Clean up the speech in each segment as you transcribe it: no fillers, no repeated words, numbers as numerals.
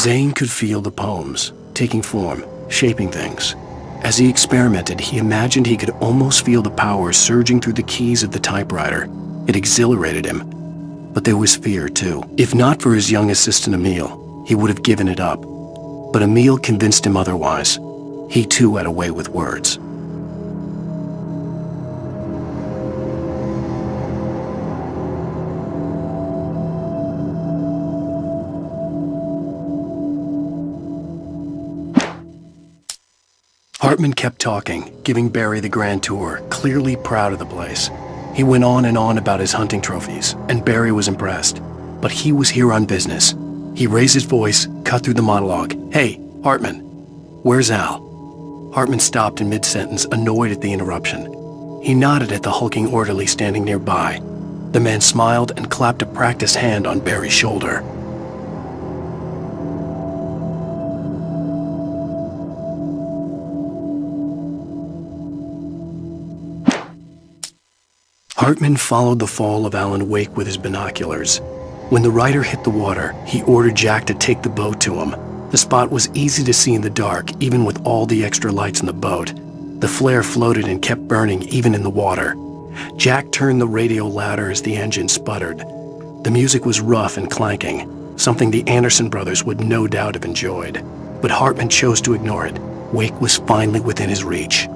Zane could feel the poems, taking form, shaping things. As he experimented, he imagined he could almost feel the power surging through the keys of the typewriter. It exhilarated him. But there was fear, too. If not for his young assistant Emil, he would have given it up. But Emil convinced him otherwise. He too had a way with words. Hartman kept talking, giving Barry the grand tour, clearly proud of the place. He went on and on about his hunting trophies, and Barry was impressed. But he was here on business. He raised his voice, cut through the monologue. "Hey, Hartman, where's Al?" Hartman stopped in mid-sentence, annoyed at the interruption. He nodded at the hulking orderly standing nearby. The man smiled and clapped a practiced hand on Barry's shoulder. Hartman followed the fall of Alanu Wakeovi with his binoculars. When the rider hit the water, he ordered Jack to take the boat to him. The spot was easy to see in the dark, even with all the extra lights in the boat. The flare floated and kept burning even in the water. Jack turned the radio louder as the engine sputtered. The music was rough and clanking, something the Anderson brothers would no doubt have enjoyed. But Hartman chose to ignore it. Wake was finally within his reach.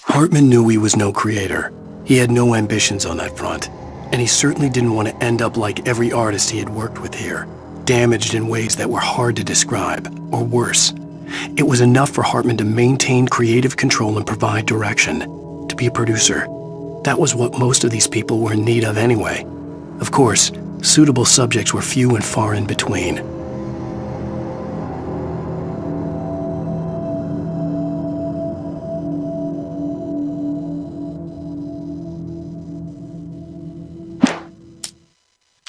Hartman knew he was no creator. He had no ambitions on that front, and he certainly didn't want to end up like every artist he had worked with here, damaged in ways that were hard to describe, or worse. It was enough for Hartman to maintain creative control and provide direction, to be a producer. That was what most of these people were in need of anyway. Of course, suitable subjects were few and far in between.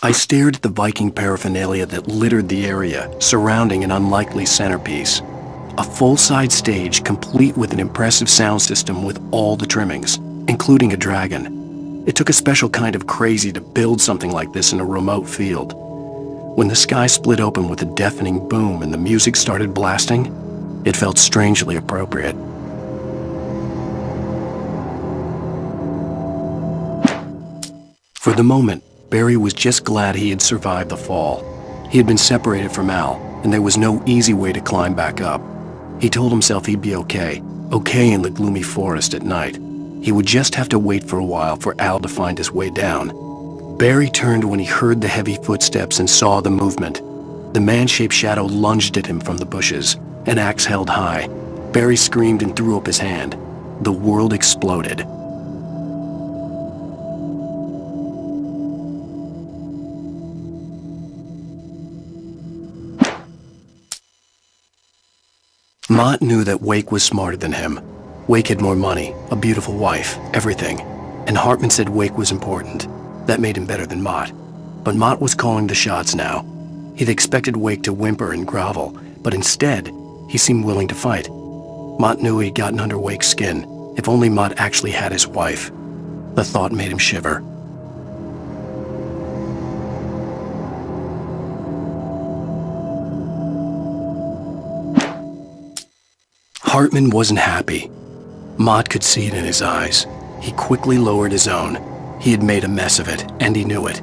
I stared at the Viking paraphernalia that littered the area, surrounding an unlikely centerpiece. A full-size stage complete with an impressive sound system with all the trimmings, including a dragon. It took a special kind of crazy to build something like this in a remote field. When the sky split open with a deafening boom and the music started blasting, it felt strangely appropriate. For the moment, Barry was just glad he had survived the fall. He had been separated from Al, and there was no easy way to climb back up. He told himself he'd be okay in the gloomy forest at night. He would just have to wait for a while for Al to find his way down. Barry turned when he heard the heavy footsteps and saw the movement. The man-shaped shadow lunged at him from the bushes, an axe held high. Barry screamed and threw up his hand. The world exploded. Mott knew that Wake was smarter than him. Wake had more money, a beautiful wife, everything. And Hartman said Wake was important. That made him better than Mott. But Mott was calling the shots now. He'd expected Wake to whimper and grovel, but instead, he seemed willing to fight. Mott knew he'd gotten under Wake's skin. If only Mott actually had his wife. The thought made him shiver. Hartman wasn't happy. Mott could see it in his eyes. He quickly lowered his own. He had made a mess of it, and he knew it.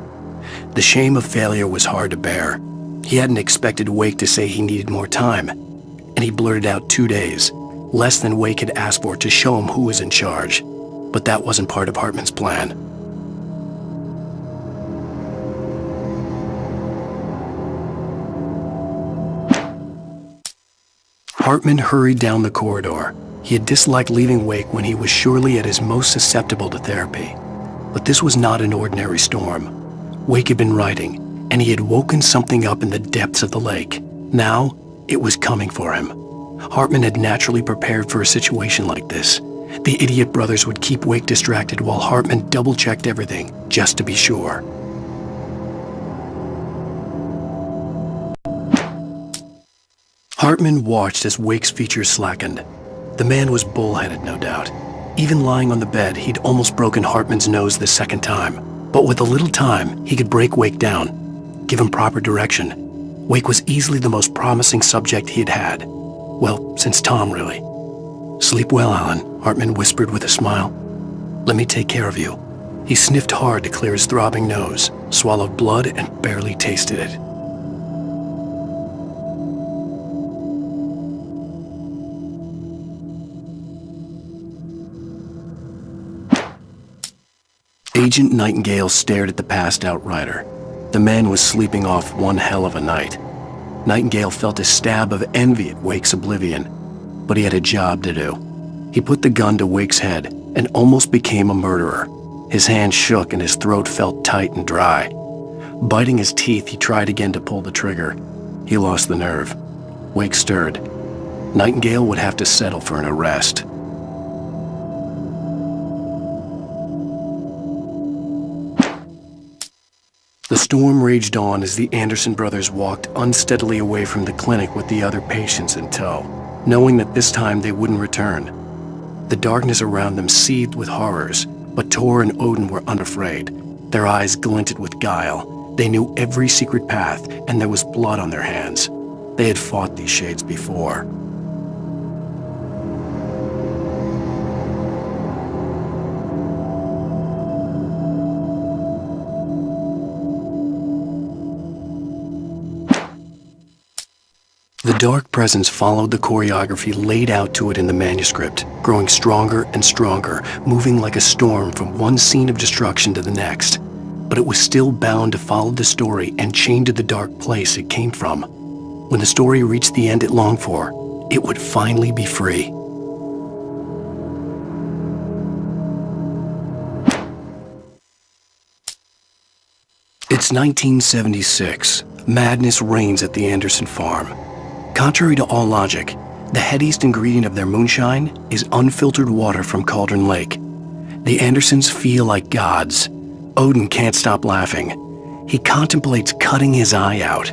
The shame of failure was hard to bear. He hadn't expected Wake to say he needed more time, and he blurted out 2 days, less than Wake had asked for to show him who was in charge. But that wasn't part of Hartman's plan. Hartman hurried down the corridor. He had disliked leaving Wake when he was surely at his most susceptible to therapy. But this was not an ordinary storm. Wake had been writing, and he had woken something up in the depths of the lake. Now, it was coming for him. Hartman had naturally prepared for a situation like this. The idiot brothers would keep Wake distracted while Hartman double-checked everything, just to be sure. Hartman watched as Wake's features slackened. The man was bullheaded, no doubt. Even lying on the bed, he'd almost broken Hartman's nose the second time. But with a little time, he could break Wake down, give him proper direction. Wake was easily the most promising subject he had had. Well, since Tom, really. "Sleep well, Alan," Hartman whispered with a smile. "Let me take care of you." He sniffed hard to clear his throbbing nose, swallowed blood, and barely tasted it. Agent Nightingale stared at the passed-out rider. The man was sleeping off one hell of a night. Nightingale felt a stab of envy at Wake's oblivion, but he had a job to do. He put the gun to Wake's head and almost became a murderer. His hand shook and his throat felt tight and dry. Biting his teeth, he tried again to pull the trigger. He lost the nerve. Wake stirred. Nightingale would have to settle for an arrest. The storm raged on as the Anderson brothers walked unsteadily away from the clinic with the other patients in tow, knowing that this time they wouldn't return. The darkness around them seethed with horrors, but Tor and Odin were unafraid. Their eyes glinted with guile. They knew every secret path, and there was blood on their hands. They had fought these shades before. The dark presence followed the choreography laid out to it in the manuscript, growing stronger and stronger, moving like a storm from one scene of destruction to the next. But it was still bound to follow the story and chained to the dark place it came from. When the story reached the end it longed for, it would finally be free. It's 1976. Madness reigns at the Anderson farm. Contrary to all logic, the headiest ingredient of their moonshine is unfiltered water from Cauldron Lake. The Andersons feel like gods. Odin can't stop laughing. He contemplates cutting his eye out.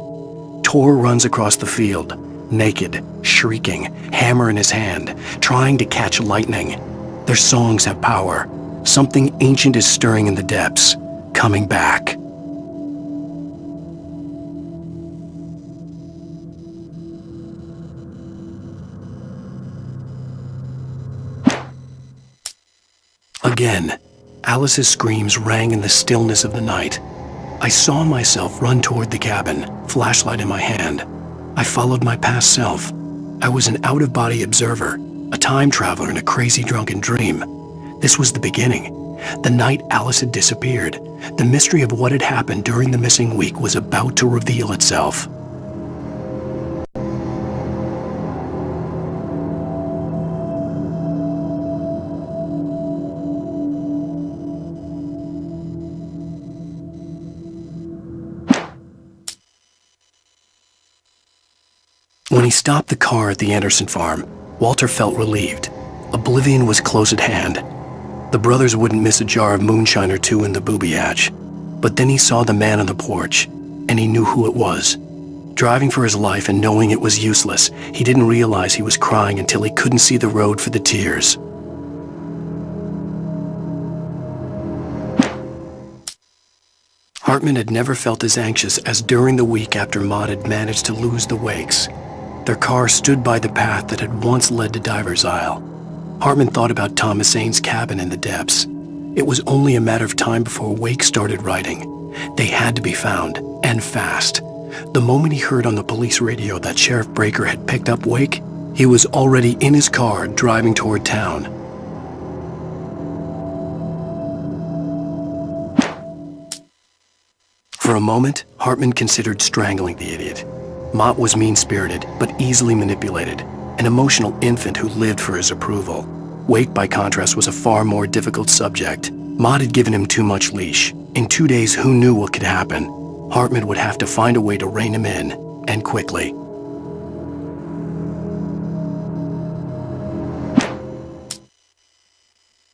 Tor runs across the field, naked, shrieking, hammer in his hand, trying to catch lightning. Their songs have power. Something ancient is stirring in the depths, coming back. Again, Alice's screams rang in the stillness of the night. I saw myself run toward the cabin, flashlight in my hand. I followed my past self. I was an out-of-body observer, a time traveler in a crazy drunken dream. This was the beginning. The night Alice had disappeared. The mystery of what had happened during the missing week was about to reveal itself. When he stopped the car at the Anderson farm, Walter felt relieved. Oblivion was close at hand. The brothers wouldn't miss a jar of moonshine or two in the booby hatch. But then he saw the man on the porch, and he knew who it was. Driving for his life and knowing it was useless, he didn't realize he was crying until he couldn't see the road for the tears. Hartman had never felt as anxious as during the week after Maud had managed to lose the Wakes. Their car stood by the path that had once led to Diver's Isle. Hartman thought about Thomas Aine's cabin in the depths. It was only a matter of time before Wake started writing. They had to be found, and fast. The moment he heard on the police radio that Sheriff Breaker had picked up Wake, he was already in his car driving toward town. For a moment, Hartman considered strangling the idiot. Mott was mean-spirited, but easily manipulated, an emotional infant who lived for his approval. Wake, by contrast, was a far more difficult subject. Mott had given him too much leash. In 2 days, who knew what could happen? Hartman would have to find a way to rein him in, and quickly.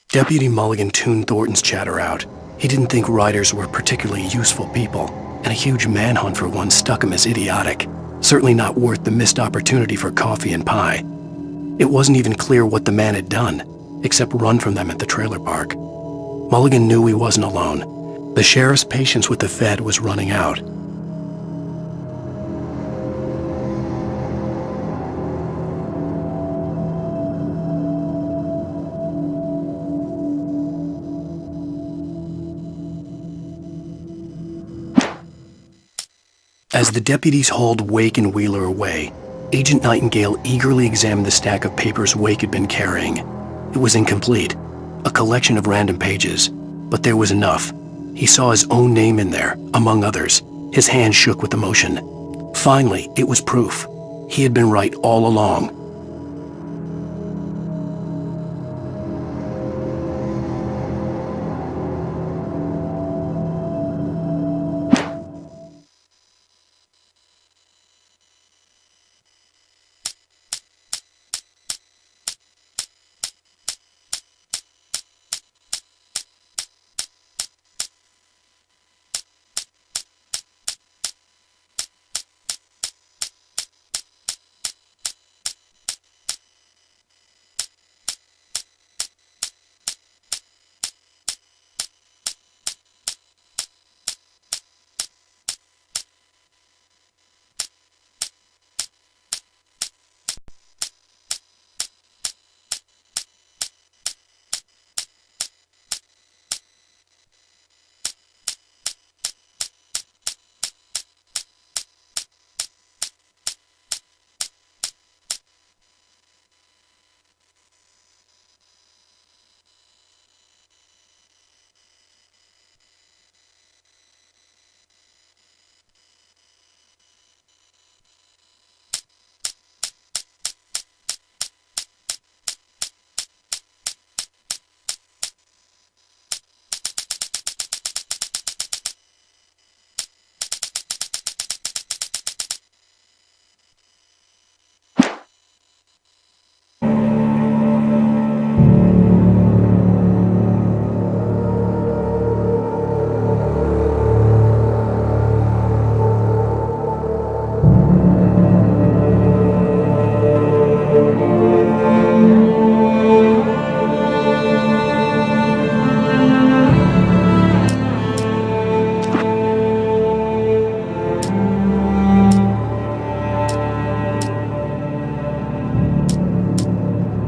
Deputy Mulligan tuned Thornton's chatter out. He didn't think writers were particularly useful people, and a huge manhunt for one struck him as idiotic. Certainly not worth the missed opportunity for coffee and pie. It wasn't even clear what the man had done, except run from them at the trailer park. Mulligan knew he wasn't alone, The sheriff's patience with the Fed was running out. As the deputies hauled Wake and Wheeler away, Agent Nightingale eagerly examined the stack of papers Wake had been carrying. It was incomplete, a collection of random pages, but there was enough. He saw his own name in there, among others. His hand shook with emotion. Finally, it was proof. He had been right all along.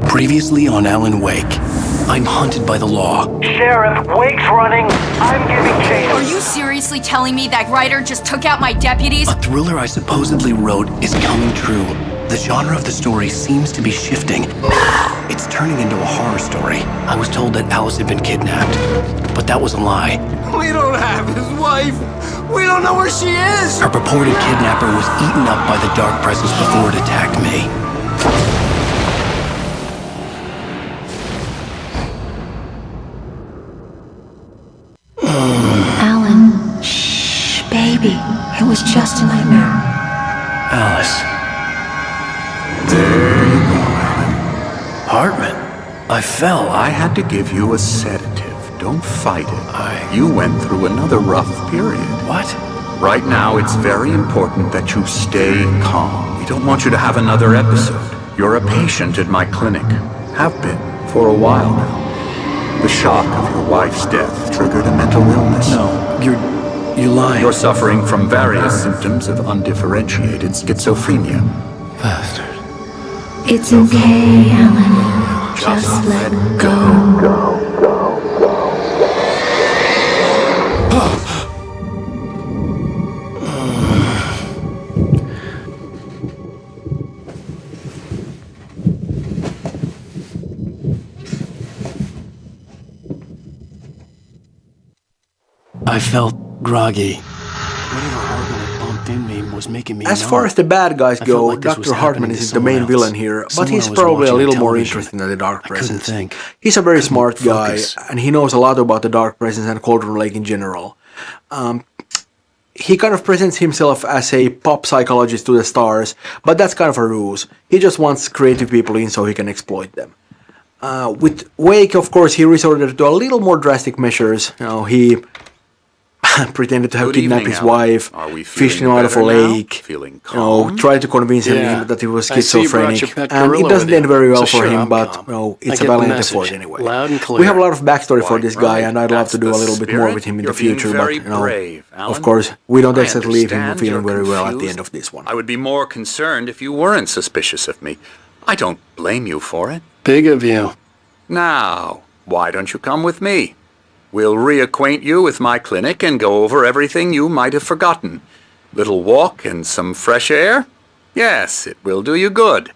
Previously on Alan Wake, I'm hunted by the law. Sheriff, Wake's running. I'm giving chase. Are you seriously telling me that writer just took out my deputies? A thriller I supposedly wrote is coming true. The genre of the story seems to be shifting. It's turning into a horror story. I was told that Alice had been kidnapped, but that was a lie. We don't have his wife. We don't know where she is. Her purported kidnapper was eaten up by the dark presence before it attacked me. Alan, shh, baby. It was just a nightmare. Alice. There you go, Alan. Hartman. I fell. I had to give you a sedative. Don't fight it. You went through another rough period. What? Right now, it's very important that you stay calm. We don't want you to have another episode. You're a patient at my clinic. Have been for a while now. The shock of your wife's death triggered a mental illness. No, you're lying. You're suffering from various symptoms of undifferentiated schizophrenia. Bastard. It's okay, Alan. Just let go. I felt groggy. Whatever Hartman had bumped in me was making me As numb. far as the bad guys I felt go, like this was Dr. Hartman happening to isn't the main someone villain else. here, but Someone he's I was probably a watching little more television. interesting than the Dark I couldn't Presence. think. He's a very Couldn't smart guy, focus. and he knows a lot about the Dark Presence and Cauldron Lake in general. He kind of presents himself as a pop psychologist to the stars, but that's kind of a ruse. He just wants creative people in so he can exploit them. With Wake, of course, he resorted to a little more drastic measures. He pretended to have Good kidnapped evening, his Alan. wife, Are we fished him feeling out of a better now? lake, Feeling calm? tried to convince him Yeah. that he was I see you brought schizophrenic, your pet and gorilla it doesn't with you. end very well So for sure, him, I'm but calm. I it's a get the valiant message. effort anyway. Loud and clear. We have a lot of backstory for Quite this guy, right. and I'd love That's to do a the little bit more spirit. with him in You're the future, being but very brave, Alan. of course, we don't I exactly leave him understand feeling you're very well at the confused. end of this one. I would be more concerned if you weren't suspicious of me. I don't blame you for it. Big of you. Now, why don't you come with me? We'll reacquaint you with my clinic and go over everything you might have forgotten. Little walk and some fresh air? Yes, it will do you good.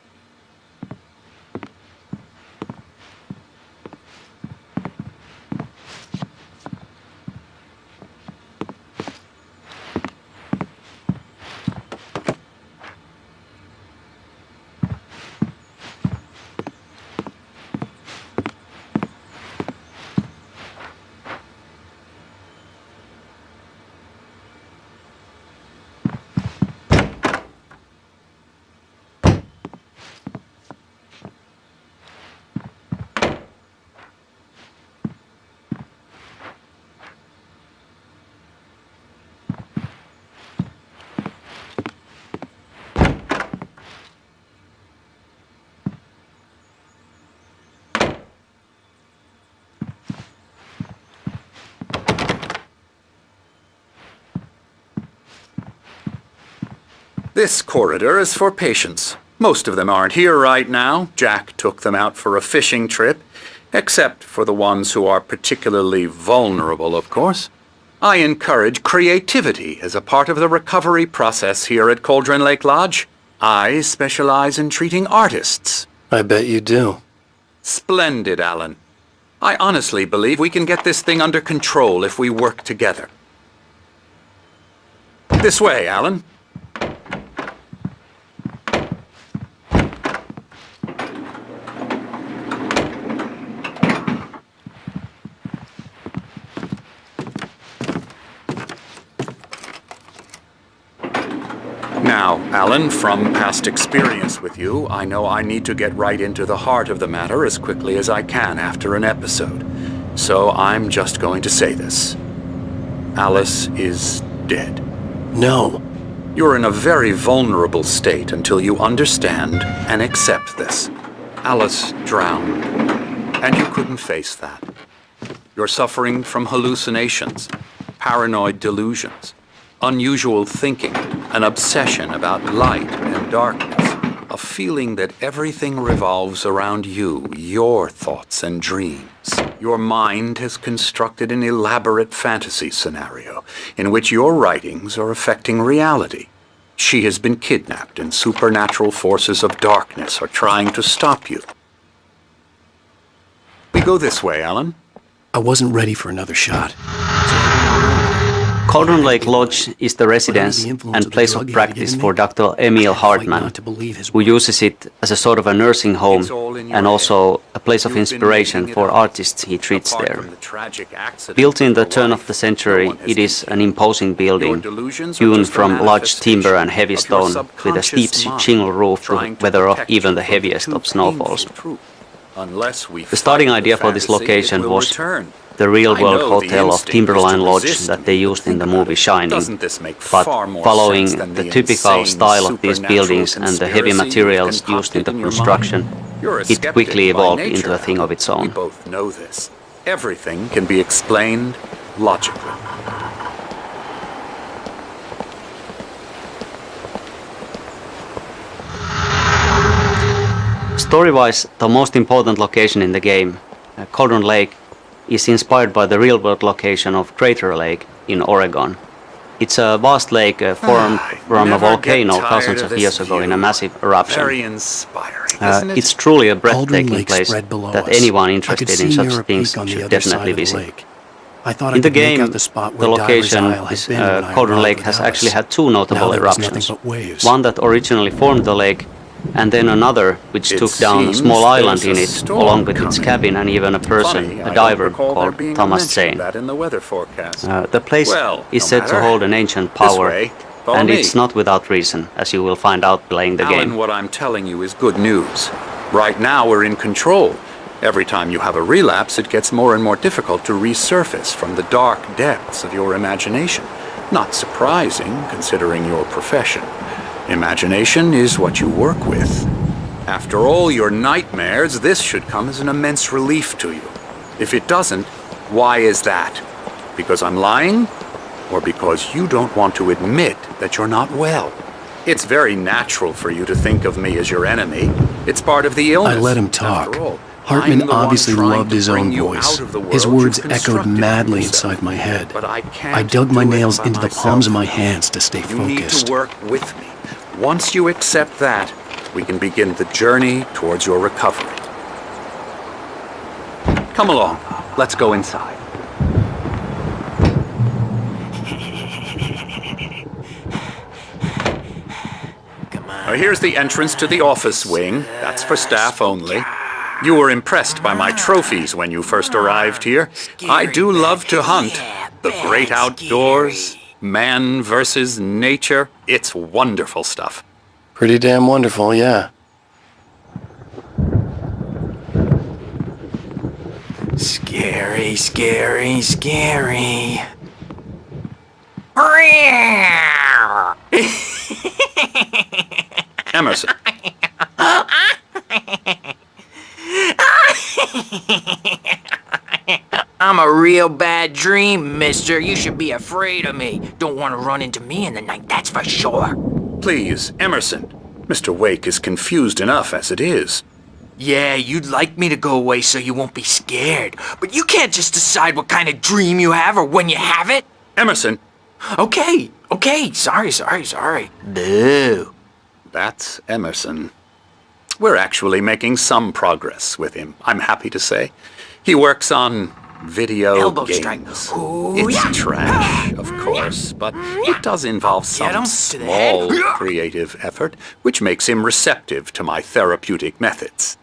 This corridor is for patients. Most of them aren't here right now. Jack took them out for a fishing trip, except for the ones who are particularly vulnerable, of course. I encourage creativity as a part of the recovery process here at Cauldron Lake Lodge. I specialize in treating artists. I bet you do. Splendid, Alan. I honestly believe we can get this thing under control if we work together. This way, Alan. Now, Alan, from past experience with you, I know I need to get right into the heart of the matter as quickly as I can after an episode. So I'm just going to say this. Alice is dead. No. You're in a very vulnerable state until you understand and accept this. Alice drowned, and you couldn't face that. You're suffering from hallucinations, paranoid delusions, unusual thinking, an obsession about light and darkness, a feeling that everything revolves around you, your thoughts and dreams. Your mind has constructed an elaborate fantasy scenario in which your writings are affecting reality. She has been kidnapped and supernatural forces of darkness are trying to stop you. We go this way, Alan. I wasn't ready for another shot. Cauldron Lake Lodge is the residence and place of practice for Dr. Emil Hartmann, who uses it as a sort of a nursing home and also a place of inspiration for artists he treats there. Built in the turn of the century, it is an imposing building, hewn from large timber and heavy stone, with a steep shingle roof to weather off even the heaviest of snowfalls. The starting idea for this location was the real-world hotel of Timberline Lodge that they used in the movie Shining, but following the typical style of these buildings and the heavy materials used in the construction, it quickly evolved into a thing of its own. We both know this. Everything can be explained logically. Story-wise, the most important location in the game, Cauldron Lake, is inspired by the real-world location of Crater Lake in Oregon. It's a vast lake formed from a volcano thousands of years ago in a massive eruption. Very inspiring, isn't it? It's truly a Cauldron breathtaking Lake place spread below that us. anyone I could interested in see such nearer things peak on the should other side definitely of the visit. lake. I thought I In the could make game, out the spot the where Diver's location Isle had is been when I Cauldron arrived Lake with has Alice. actually had two Now notable there was nothing eruptions. but waves. One that originally formed the lake, and then another which It took down a seems small island there's in a it, storm along with its coming. cabin and even a person, Funny, a I diver don't recall there called being Thomas mention of Zane. that in the weather forecast. The place Well, is no said to matter. hold an ancient This power, way. Follow and me. it's not without reason, as you will find out playing the Alan, game. what I'm telling you is good news. Right now we're in control, Every time you have a relapse, it gets more and more difficult to resurface from the dark depths of your imagination. Not surprising, considering your profession. Imagination is what you work with. After all your nightmares, this should come as an immense relief to you. If it doesn't, why is that? Because I'm lying? Or because you don't want to admit that you're not well? It's very natural for you to think of me as your enemy. It's part of the illness. I let him talk. After all, Hartman I'm the one obviously trying loved to his bring own you voice. out of the world His words you've echoed constructed madly yourself. inside my head. But I can't I dug my do it nails by into the myself. palms of my hands to stay You need focused. to work with me. Once you accept that, we can begin the journey towards your recovery. Come along. Let's go inside. Here's the entrance to the office wing. That's for staff only. You were impressed by my trophies when you first arrived here. I do love to hunt. The great outdoors, man versus nature. It's wonderful stuff. Pretty damn wonderful, yeah. Scary, scary, scary. Emerson. I'm a real bad dream, mister. You should be afraid of me. Don't want to run into me in the night, that's for sure. Please, Emerson. Mr. Wake is confused enough as it is. Yeah, you'd like me to go away so you won't be scared. But you can't just decide what kind of dream you have or when you have it. Emerson. Okay, sorry. Boo. That's Emerson. We're actually making some progress with him, I'm happy to say. He works on video Elbow games. strike. Ooh, It's yeah. trash, of course, but it does involve Get him some to the head. small creative effort, which makes him receptive to my therapeutic methods.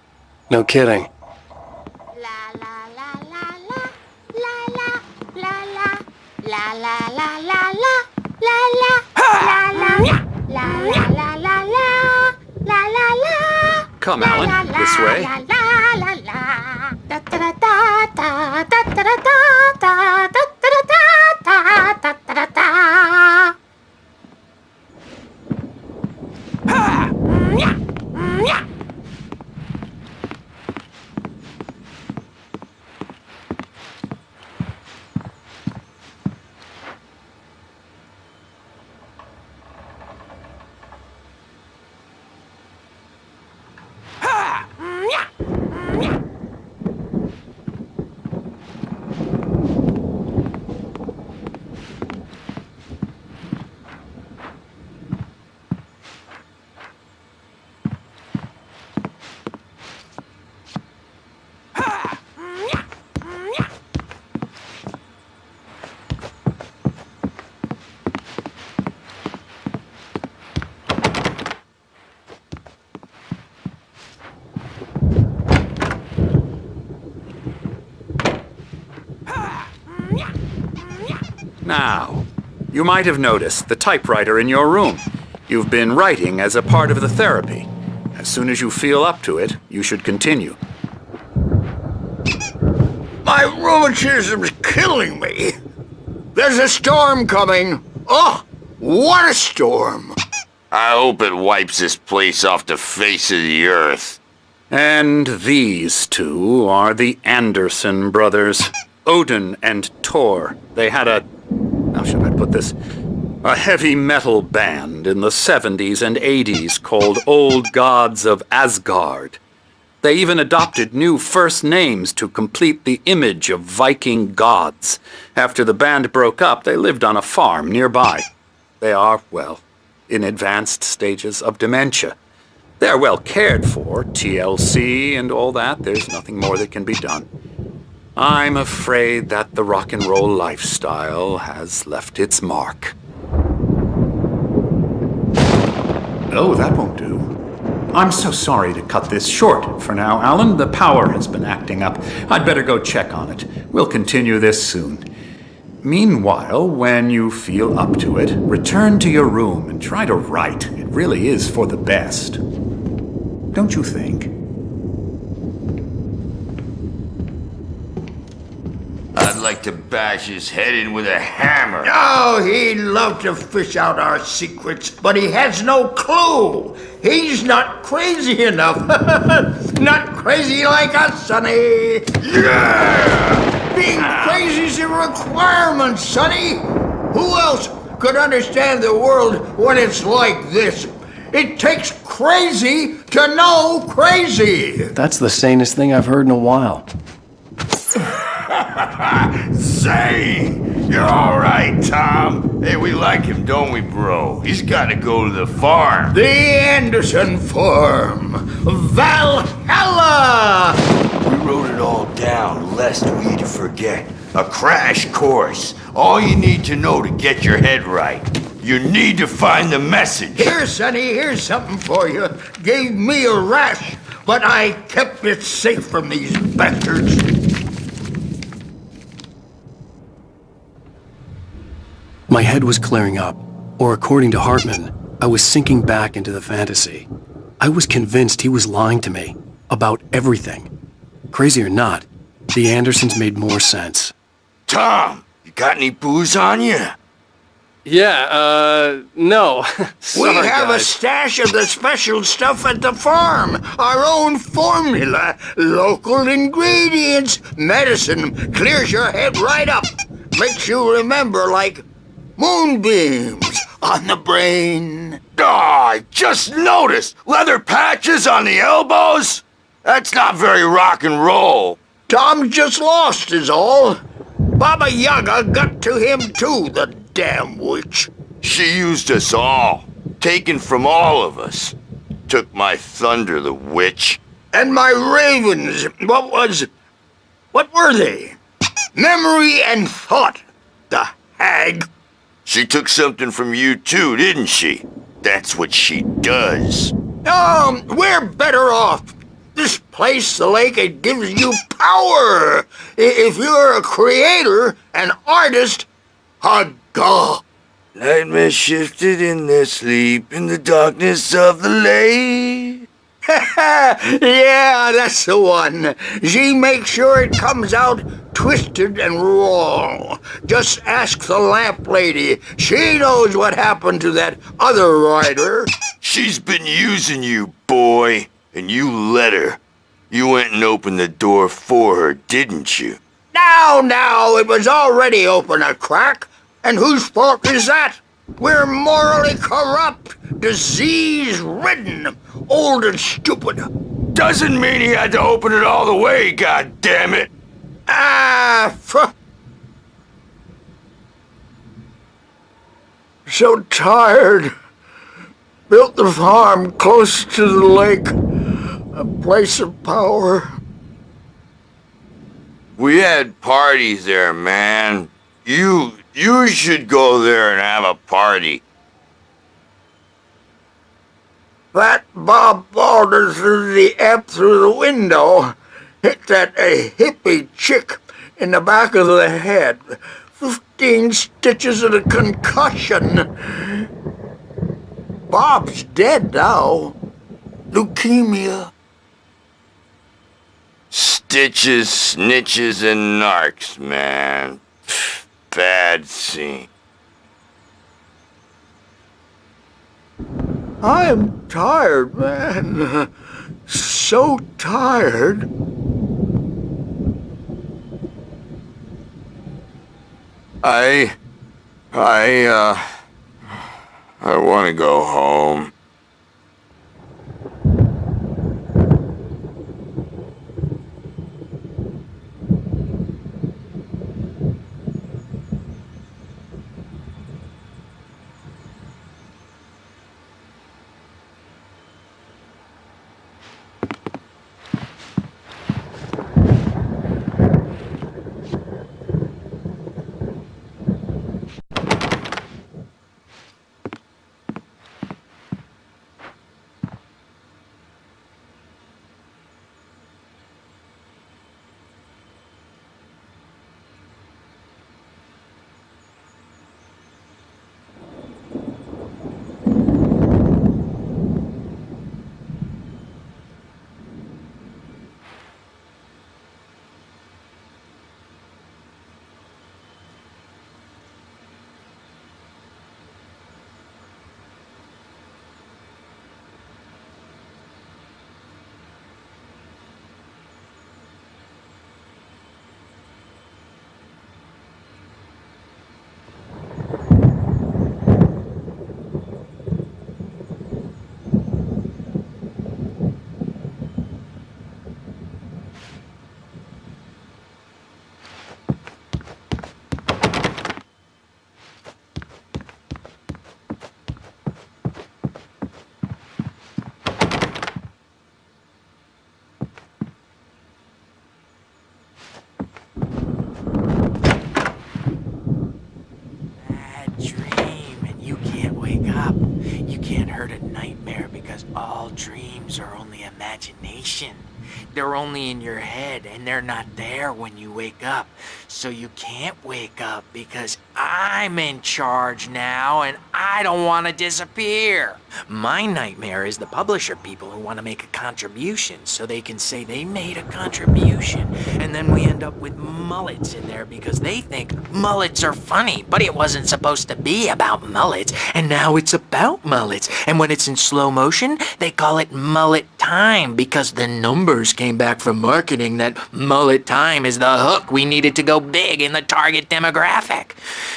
No kidding. Come, Alan, this way. Now, you might have noticed the typewriter in your room. You've been writing as a part of the therapy. As soon as you feel up to it, you should continue. My rheumatism's killing me. There's a storm coming. Oh, what a storm. I hope it wipes this place off the face of the earth. And these two are the Anderson brothers, Odin and Thor. They had how should I put this? A heavy metal band in the 70s and 80s called Old Gods of Asgard. They even adopted new first names to complete the image of Viking gods. After the band broke up, they lived on a farm nearby. They are, well, in advanced stages of dementia. They're well cared for, TLC and all that. There's nothing more that can be done. I'm afraid that the rock and roll lifestyle has left its mark. Oh, that won't do. I'm so sorry to cut this short for now, Alan. The power has been acting up. I'd better go check on it. We'll continue this soon. Meanwhile, when you feel up to it, return to your room and try to write. It really is for the best. Don't you think? like to bash his head in with a hammer. Oh, he'd love to fish out our secrets, but he has no clue. He's not crazy enough. Not crazy like us, Sonny. Yeah! Being crazy's a requirement, Sonny. Who else could understand the world when it's like this? It takes crazy to know crazy. That's the sanest thing I've heard in a while. Say, you're all right, Tom. Hey, we like him, don't we, bro? He's got to go to the farm. The Anderson Farm. Valhalla! We wrote it all down, lest we'd forget. A crash course. All you need to know to get your head right. You need to find the message. Here, Sonny, here's something for you. Gave me a rash, but I kept it safe from these bastards. My head was clearing up, or according to Hartman, I was sinking back into the fantasy. I was convinced he was lying to me about everything. Crazy or not, the Andersons made more sense. Tom, you got any booze on you? Yeah, no. We have a stash of the special stuff at the farm. Our own formula. Local ingredients. Medicine clears your head right up. Makes you remember like moonbeams on the brain. Oh, I just noticed. Leather patches on the elbows? That's not very rock and roll. Tom just lost is all. Baba Yaga got to him too, the damn witch. She used us all. Taken from all of us. Took my thunder, the witch. And my ravens. What were they? Memory and thought. The hag. She took something from you too, didn't she? That's what she does. We're better off. This place, the lake, it gives you power. If you're a creator, an artist, God. Nightmares shifted in their sleep in the darkness of the lake. Yeah, that's the one. She makes sure it comes out twisted and wrong. Just ask the lamp lady. She knows what happened to that other writer. She's been using you, boy, and you let her. You went and opened the door for her, didn't you? Now, it was already open a crack. And whose fault is that? We're morally corrupt, disease-ridden, old and stupid. Doesn't mean he had to open it all the way, goddammit. So tired. Built the farm close to the lake. A place of power. We had parties there, man. You should go there and have a party. That Bob Balder threw the amp through the window. Hit that hippie chick in the back of the head. 15 stitches and a concussion. Bob's dead now. Leukemia. Stitches, snitches, and narcs, man. Bad scene. I'm tired, man. So tired. I want to go home. dreams are only imagination. They're only in your head, and they're not there when you wake up. So you can't wake up because I'm in charge now, and I don't want to disappear. My nightmare is the publisher people who want to make a contribution so they can say they made a contribution. And then we end up with mullets in there because they think mullets are funny, but it wasn't supposed to be about mullets, and now it's about mullets. And when it's in slow motion, they call it mullet time because the numbers came back from marketing that mullet time is the hook we needed to go big in the target demographic.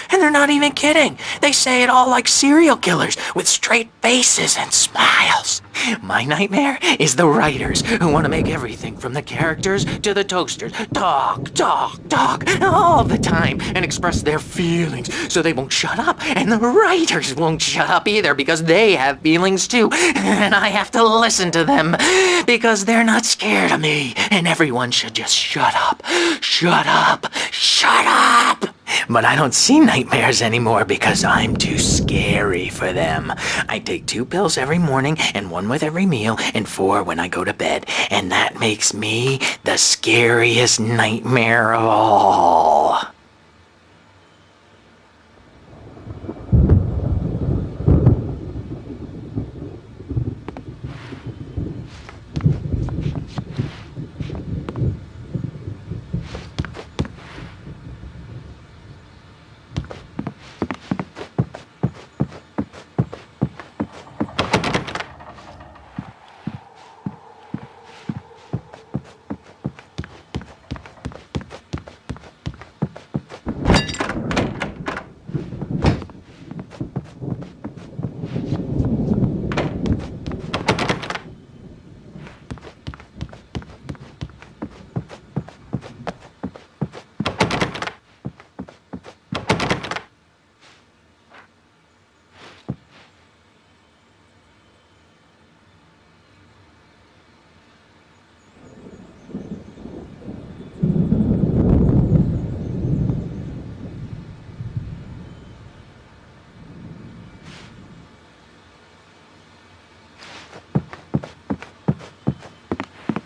And they're not even kidding. They say it all like serial killers with straight faces and smiles. My nightmare is the writers who want to make everything from the characters to the toasters talk all the time and express their feelings so they won't shut up. And the writers won't shut up either because they have feelings too. And I have to listen to them because they're not scared of me. And everyone should just shut up. Shut up. Shut up. But I don't see nightmares anymore because I'm too scary for them. I take 2 pills every morning and 1 with every meal and 4 when I go to bed. And that makes me the scariest nightmare of all.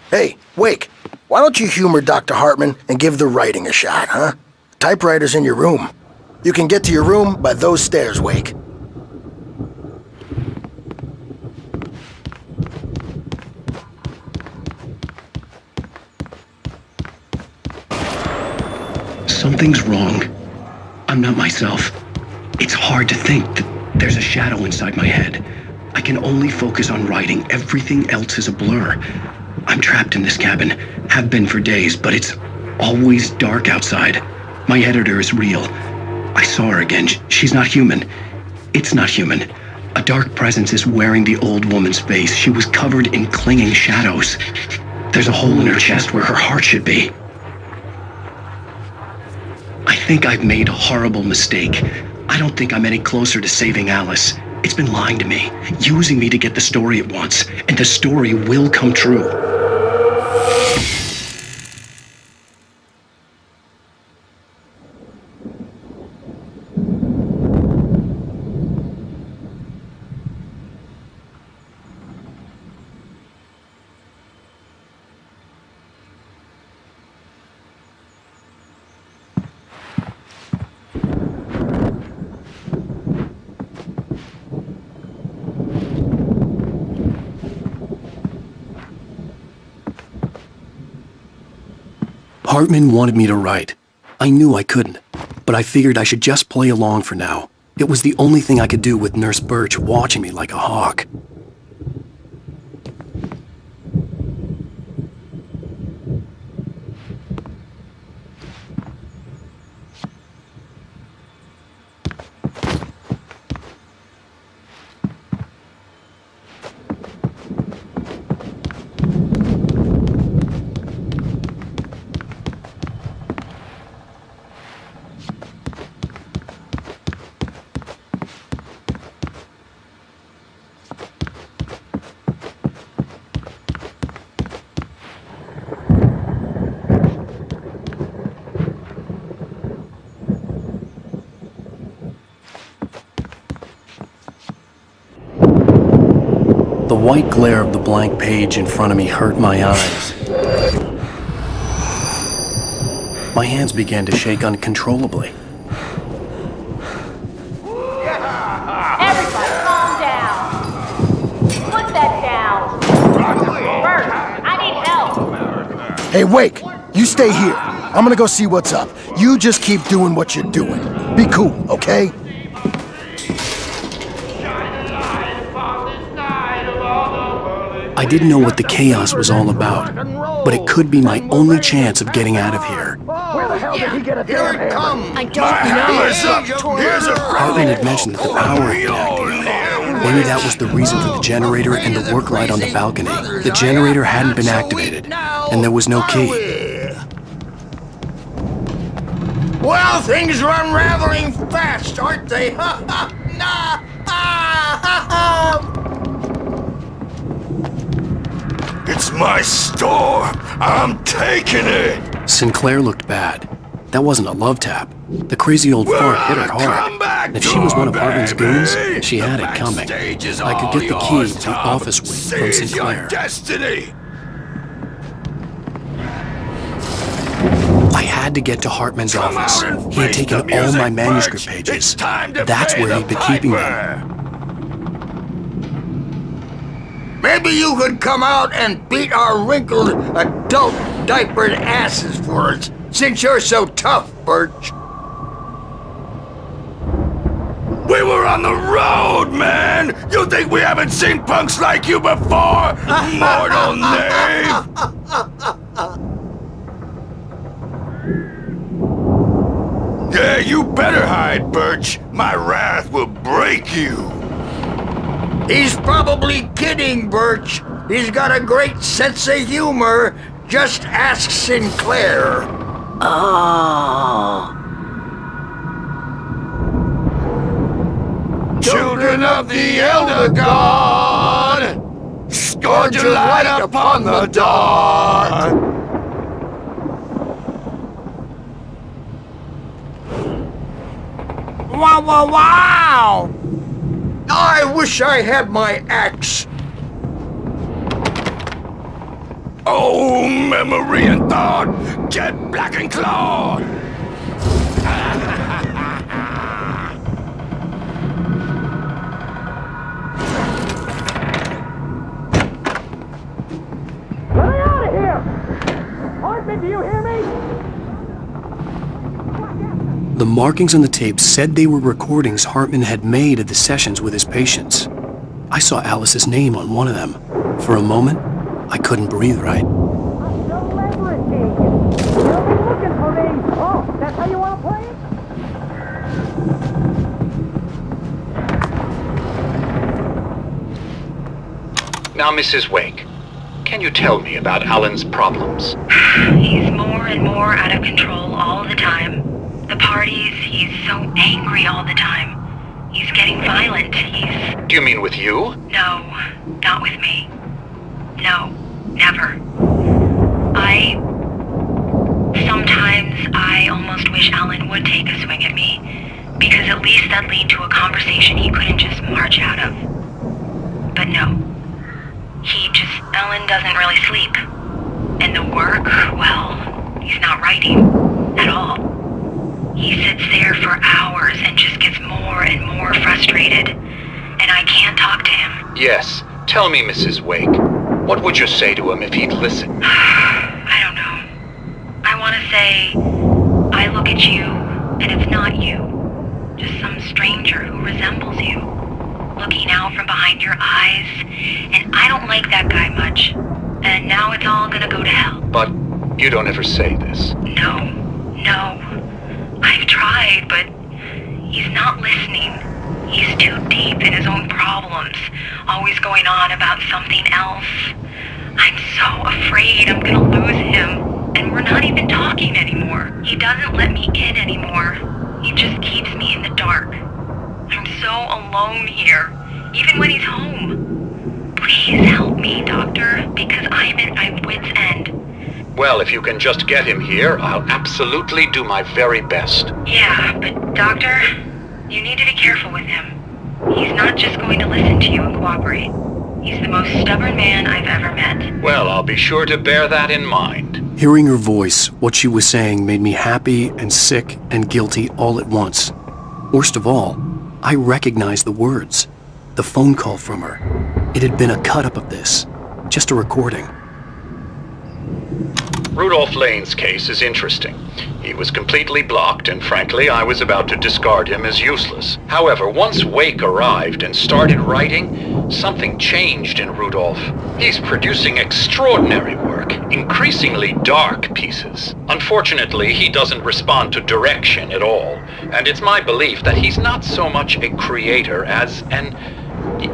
Hey, Wake, why don't you humor Dr. Hartman and give the writing a shot, huh? Typewriter's in your room. You can get to your room by those stairs, Wake. Something's wrong. I'm not myself. It's hard to think that there's a shadow inside my head. I can only focus on writing. Everything else is a blur. I'm trapped in this cabin, have been for days, but it's always dark outside. My editor is real. I saw her again. She's not human. It's not human. A dark presence is wearing the old woman's face. She was covered in clinging shadows. There's a hole in her chest where her heart should be. I think I've made a horrible mistake. I don't think I'm any closer to saving Alice. It's been lying to me, using me to get the story it wants, and the story will come true. Hartman wanted me to write. I knew I couldn't, but I figured I should just play along for now. It was the only thing I could do with Nurse Birch watching me like a hawk. white glare of the blank page in front of me hurt my eyes. My hands began to shake uncontrollably. Everybody, calm down. Put that down. Bert, I need help. Hey, Wake, you stay here. I'm gonna go see what's up. You just keep doing what you're doing. Be cool, okay? I didn't know what the chaos was all about, but it could be my only chance of getting out of here. Where the hell did he get a Here it comes. I don't know. Here's a Hartman had mentioned that the power had been activated. Maybe that was the reason for the generator and the work light on the balcony. The generator hadn't been activated, and there was no key. Well, things are unraveling fast, aren't they? It's my store. I'm taking it. Sinclair looked bad. That wasn't a love tap. The crazy old fart hit her hard. And if she was one of Hartman's goons, she had it coming. I could get the key to the office wing from Sinclair. Destiny. I had to get to Hartman's office. He had taken all my manuscript pages. That's where he'd been keeping them. Maybe you could come out and beat our wrinkled, adult, diapered asses for us, since you're so tough, Birch. We were on the road, man! You think we haven't seen punks like you before? Mortal knave! Yeah, you better hide, Birch. My wrath will break you. He's probably kidding, Birch. He's got a great sense of humor. Just ask Sinclair. Oh. Children of the Elder God, scourge your light upon the dark. Wow, wow, wow! I wish I had my axe. Oh, memory and thought, get black and clawed. Get me out of here! Hartman, do you hear me? The markings on the tape said they were recordings Hartman had made of the sessions with his patients. I saw Alice's name on one of them. For a moment, I couldn't breathe right. Now, Mrs. Wake, can you tell me about Alan's problems? He's more and more out of control all the time. The parties, he's so angry all the time. He's getting violent. Do you mean with you? No, not with me. No, never. Sometimes I almost wish Alan would take a swing at me, because at least that'd lead to a conversation he couldn't just march out of. But no. Alan doesn't really sleep. And the work, well, he's not writing at all. He sits there for hours and just gets more and more frustrated. And I can't talk to him. Yes. Tell me, Mrs. Wake. What would you say to him if he'd listen? I don't know. I want to say, I look at you, and it's not you. Just some stranger who resembles you. Looking out from behind your eyes. And I don't like that guy much. And now it's all gonna go to hell. But you don't ever say this. No. I've tried, but he's not listening. He's too deep in his own problems, always going on about something else. I'm so afraid I'm gonna lose him, and we're not even talking anymore. He doesn't let me in anymore. He just keeps me in the dark. I'm so alone here, even when he's home. Please help me, Doctor, because I'm at my wit's end. Well, if you can just get him here, I'll absolutely do my very best. Yeah, but Doctor, you need to be careful with him. He's not just going to listen to you and cooperate. He's the most stubborn man I've ever met. Well, I'll be sure to bear that in mind. Hearing her voice, what she was saying made me happy and sick and guilty all at once. Worst of all, I recognized the words. The phone call from her. It had been a cut-up of this. Just a recording. Rudolph Lane's case is interesting. He was completely blocked, and frankly, I was about to discard him as useless. However, once Wake arrived and started writing, something changed in Rudolph. He's producing extraordinary work, increasingly dark pieces. Unfortunately, he doesn't respond to direction at all, and it's my belief that he's not so much a creator as an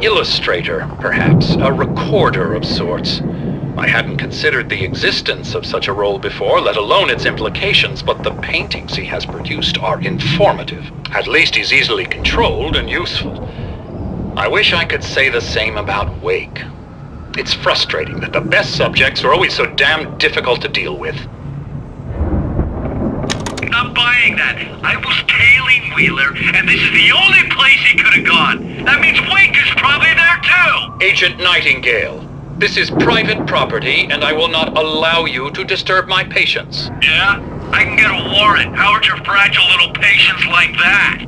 illustrator, perhaps, a recorder of sorts. I hadn't considered the existence of such a role before, let alone its implications, but the paintings he has produced are informative. At least he's easily controlled and useful. I wish I could say the same about Wake. It's frustrating that the best subjects are always so damn difficult to deal with. Not buying that. I was tailing Wheeler, and this is the only place he could have gone. That means Wake is probably there too! Agent Nightingale, this is private property, and I will not allow you to disturb my patients. Yeah? I can get a warrant. How's your fragile little patience like that?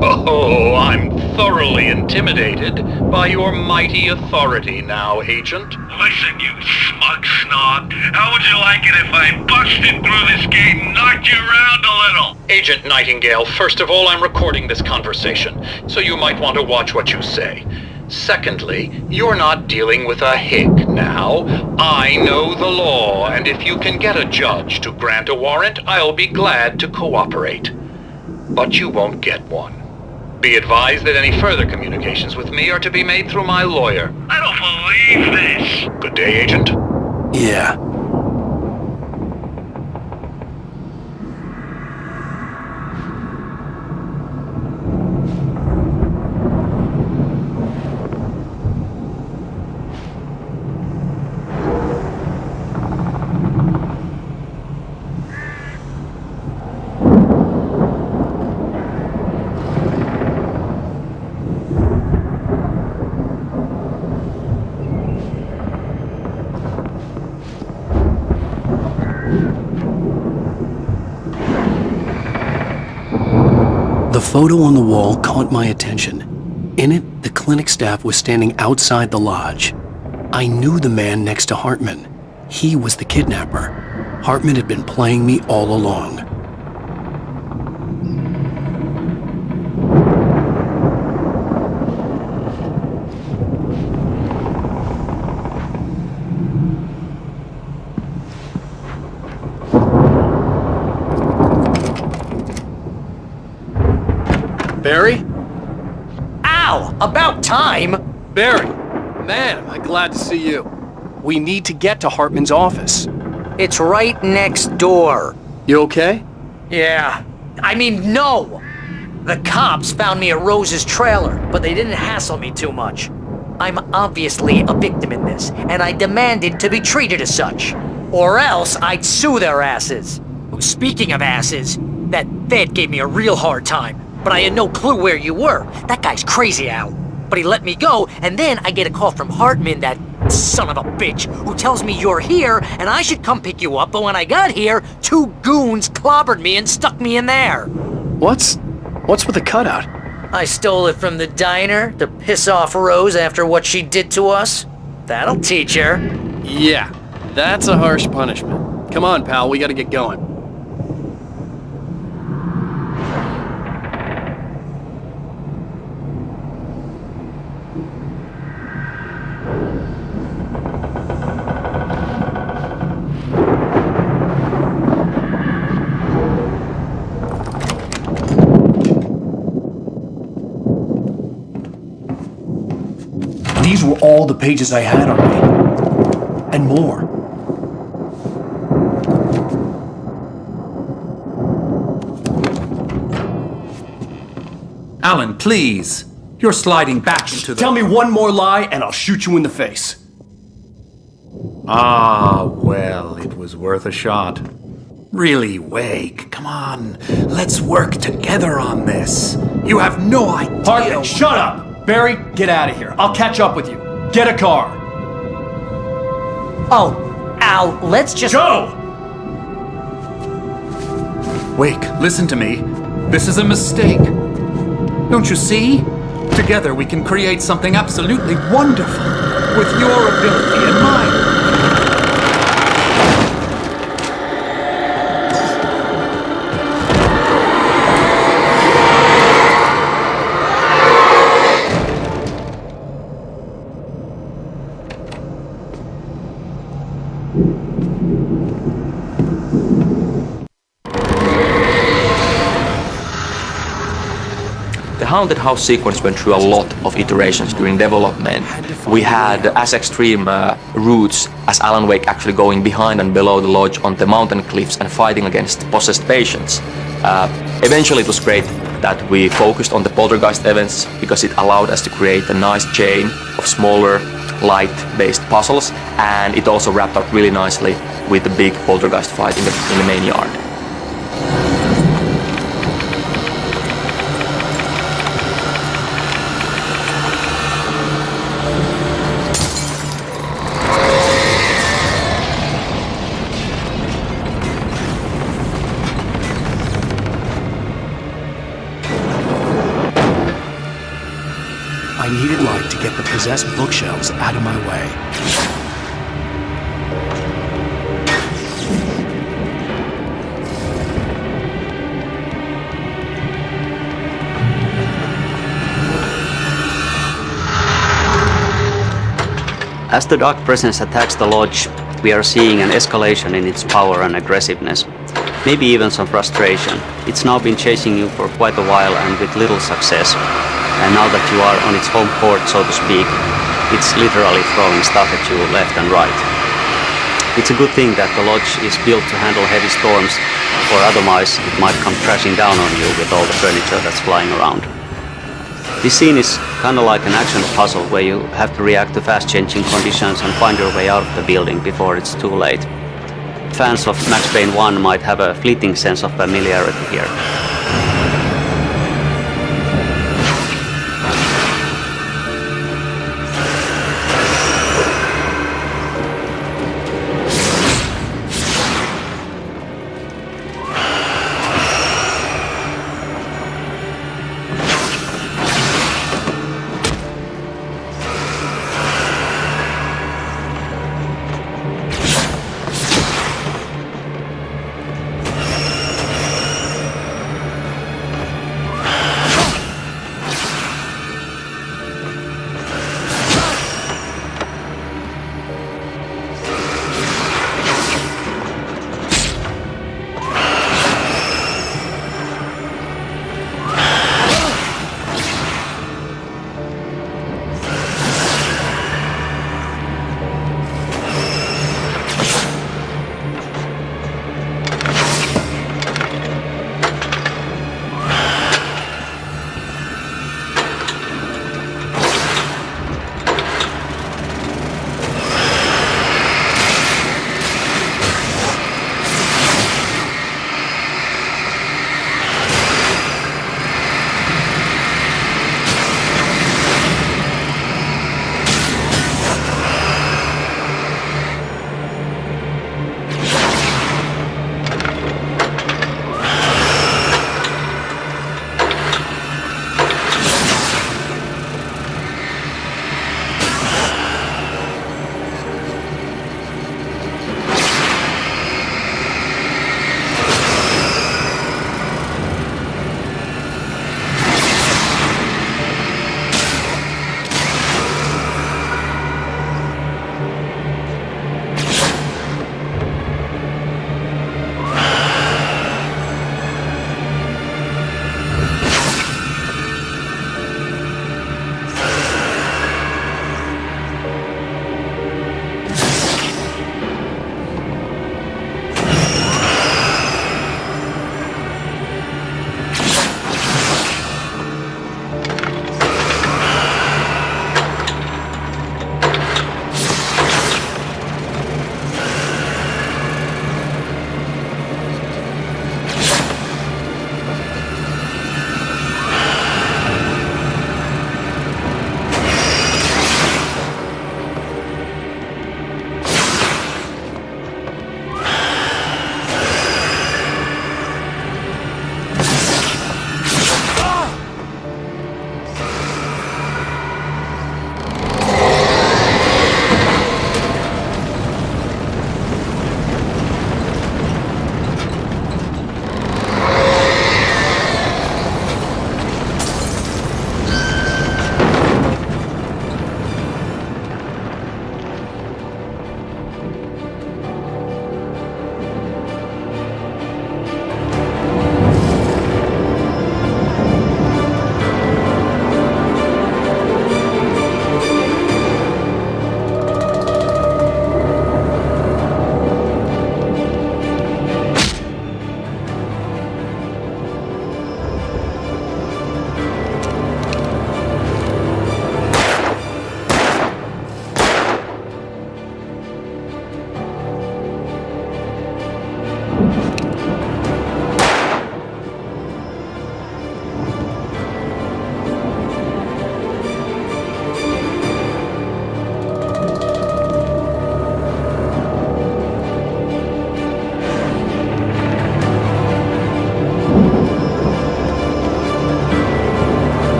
Oh, I'm thoroughly intimidated by your mighty authority now, Agent. Listen, you smug snob. How would you like it if I busted through this gate and knocked you around a little? Agent Nightingale, first of all, I'm recording this conversation, so you might want to watch what you say. Secondly, you're not dealing with a hick now. I know the law, and if you can get a judge to grant a warrant, I'll be glad to cooperate. But you won't get one. Be advised that any further communications with me are to be made through my lawyer. I don't believe this. Good day, Agent. Yeah. The photo on the wall caught my attention. In it, the clinic staff was standing outside the lodge. I knew the man next to Hartman. He was the kidnapper. Hartman had been playing me all along. Barry? Ow! About time! Barry! Man, am I glad to see you. We need to get to Hartman's office. It's right next door. You okay? Yeah. I mean, no! The cops found me at Rose's trailer, but they didn't hassle me too much. I'm obviously a victim in this, and I demanded to be treated as such. Or else I'd sue their asses. Speaking of asses, that vet gave me a real hard time, but I had no clue where you were. That guy's crazy, Al. But he let me go, and then I get a call from Hartman, that son of a bitch, who tells me you're here and I should come pick you up, but when I got here, 2 goons clobbered me and stuck me in there. What's with the cutout? I stole it from the diner to piss off Rose after what she did to us. That'll teach her. Yeah, that's a harsh punishment. Come on, pal, we gotta get going. These were all the pages I had on me. And more. Alan, please. You're sliding back into the... Tell me one more lie and I'll shoot you in the face. Ah, well, it was worth a shot. Really, Wake, come on. Let's work together on this. You have no idea... Hartman, shut up! Barry, get out of here. I'll catch up with you. Get a car. Oh, Al, let's just... Go! Wake, listen to me. This is a mistake. Don't you see? Together we can create something absolutely wonderful. With your ability and mine. The haunted house sequence went through a lot of iterations during development. We had as extreme routes as Alan Wake actually going behind and below the lodge on the mountain cliffs and fighting against possessed patients. Eventually it was great that we focused on the poltergeist events because it allowed us to create a nice chain of smaller light-based puzzles, and it also wrapped up really nicely with the big poltergeist fight in the main yard. I needed light to get the possessed bookshelves out of my way. As the dark presence attacks the lodge, we are seeing an escalation in its power and aggressiveness. Maybe even some frustration. It's now been chasing you for quite a while and with little success. And now that you are on its home court, so to speak, it's literally throwing stuff at you left and right. It's a good thing that the lodge is built to handle heavy storms, or otherwise it might come crashing down on you with all the furniture that's flying around. This scene is kinda like an action puzzle where you have to react to fast-changing conditions and find your way out of the building before it's too late. Fans of Max Payne 1 might have a fleeting sense of familiarity here.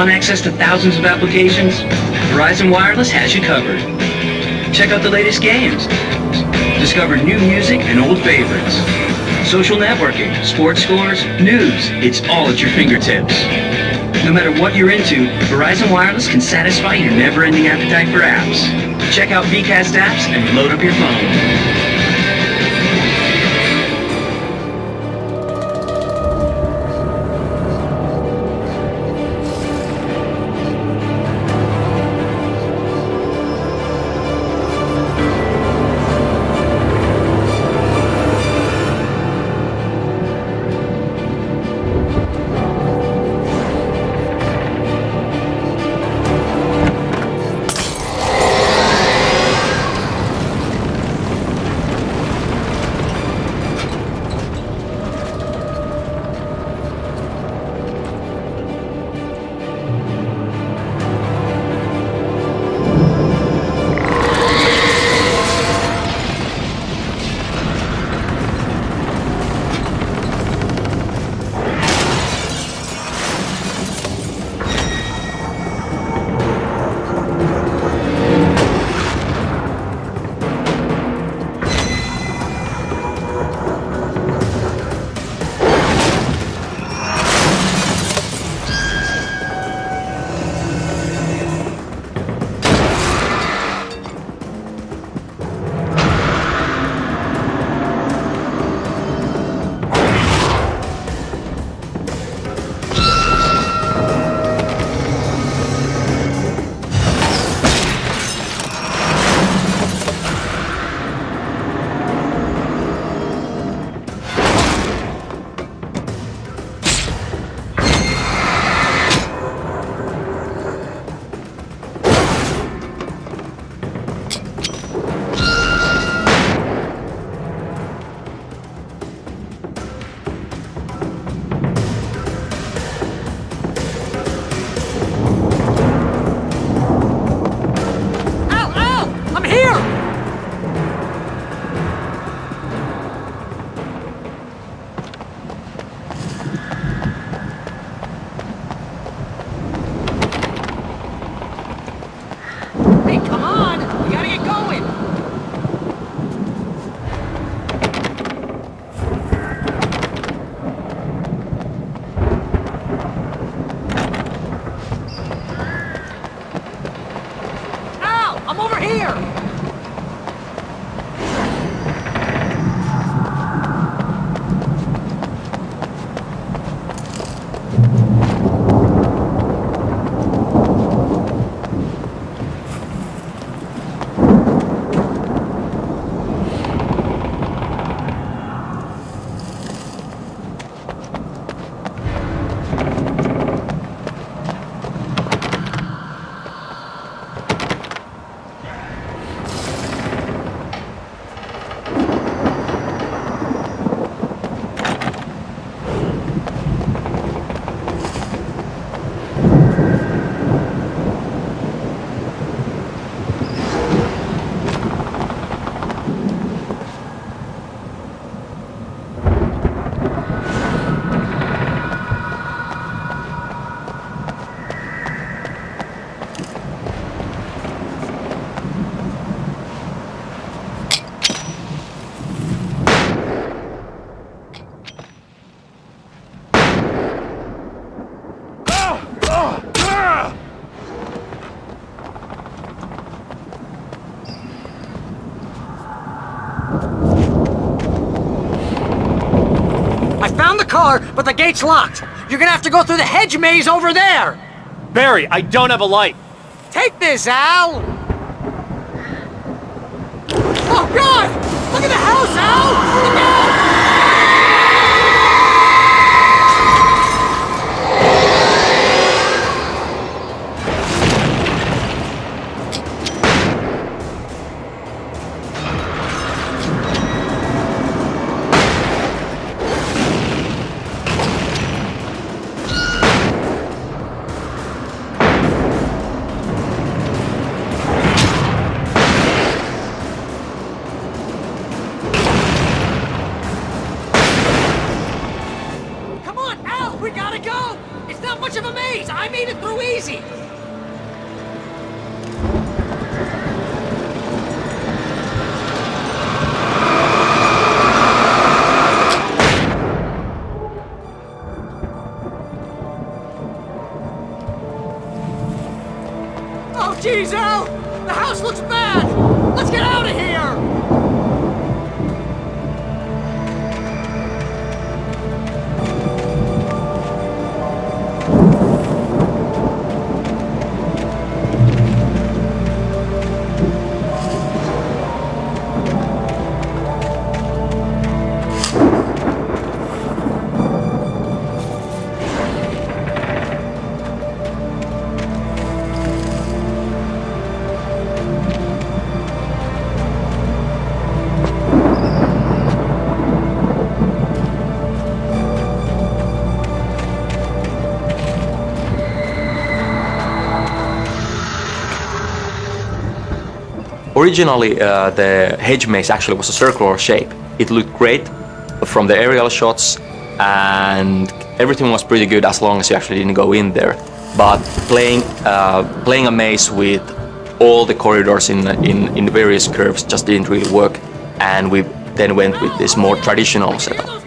Want access to thousands of applications? Verizon Wireless has you covered. Check out the latest games. Discover new music and old favorites. Social networking, sports scores, news. It's all at your fingertips. No matter what you're into, Verizon Wireless can satisfy your never-ending appetite for apps. Check out VCast apps and load up your phone. But the gate's locked. You're gonna have to go through the hedge maze over there. Barry, I don't have a light. Take this, Al. Oh, God! Look at the house, Al! Look out! We gotta go! It's not not much of a maze. I made it through easy. Oh, geez, Al! The house looks bad! Let's get out of here! Originally, the hedge maze actually was a circular shape. It looked great from the aerial shots, and everything was pretty good as long as you actually didn't go in there. But playing a maze with all the corridors in the various curves just didn't really work, and we then went with this more traditional setup.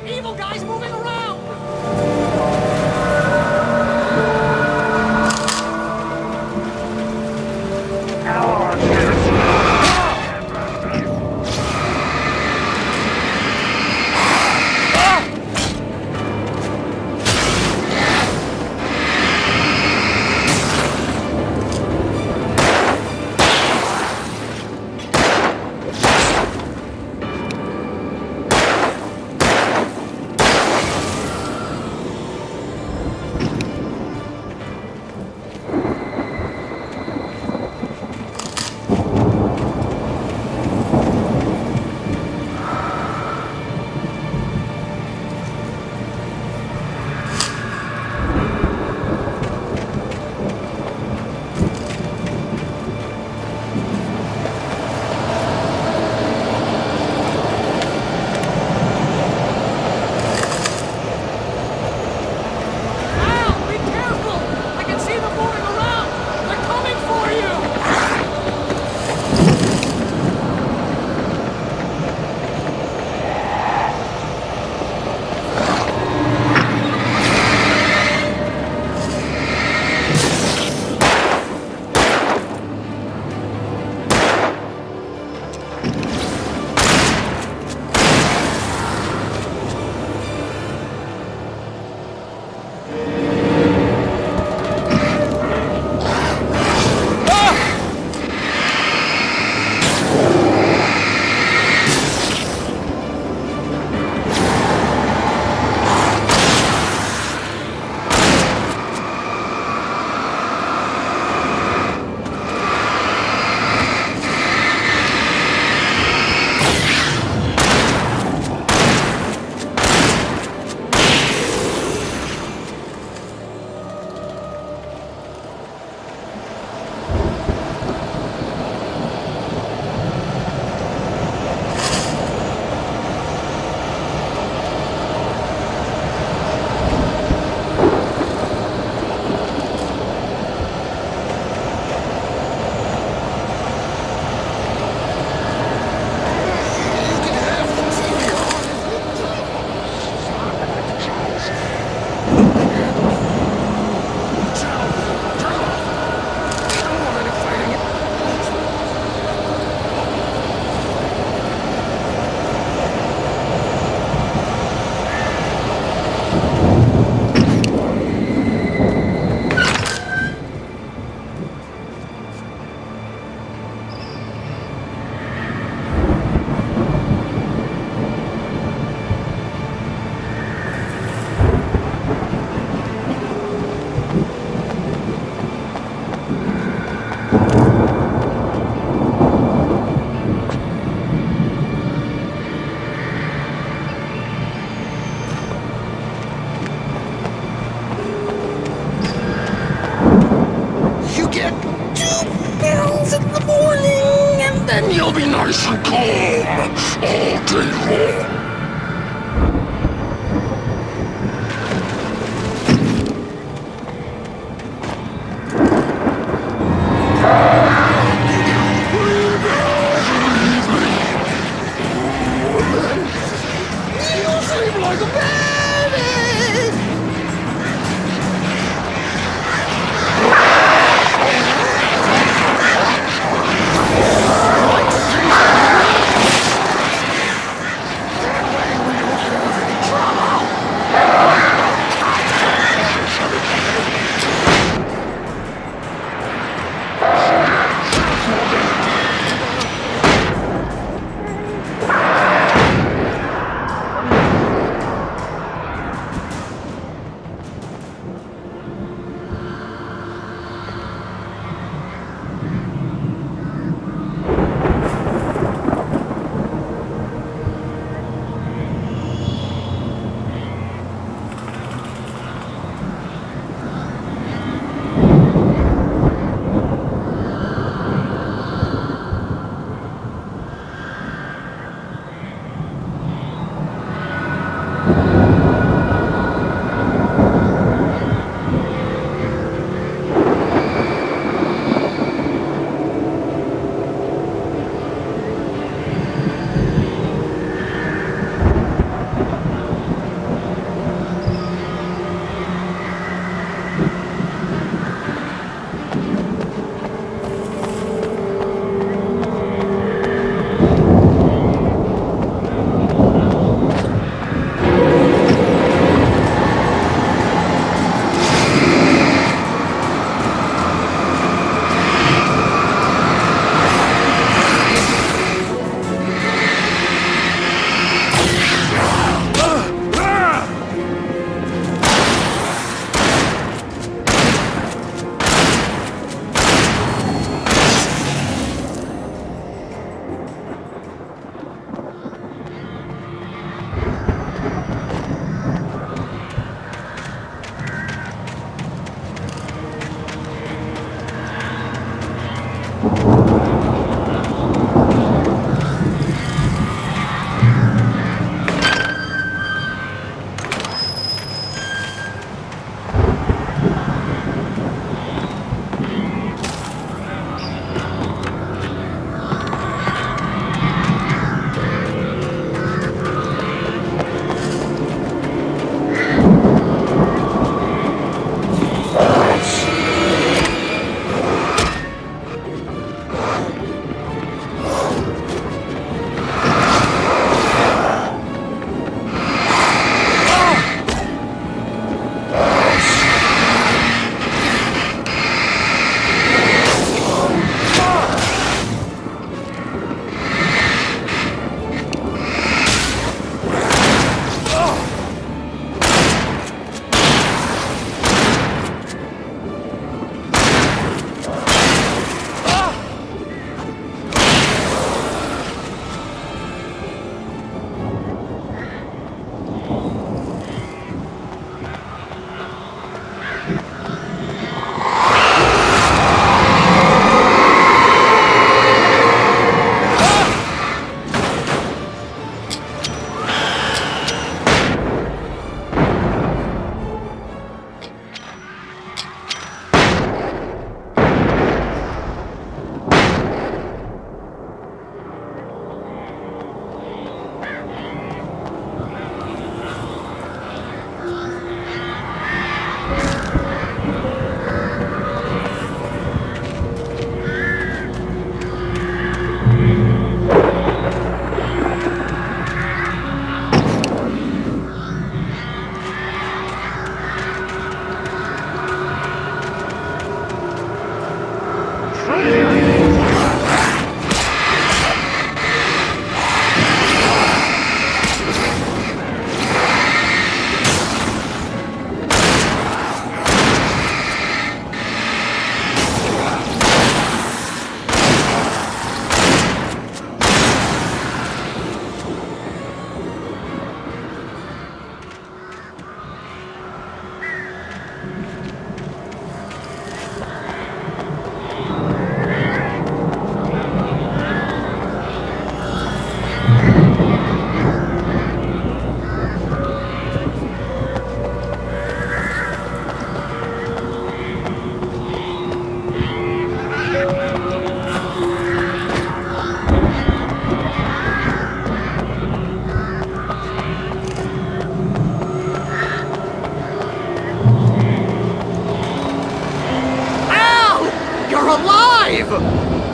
nice and calm all day long.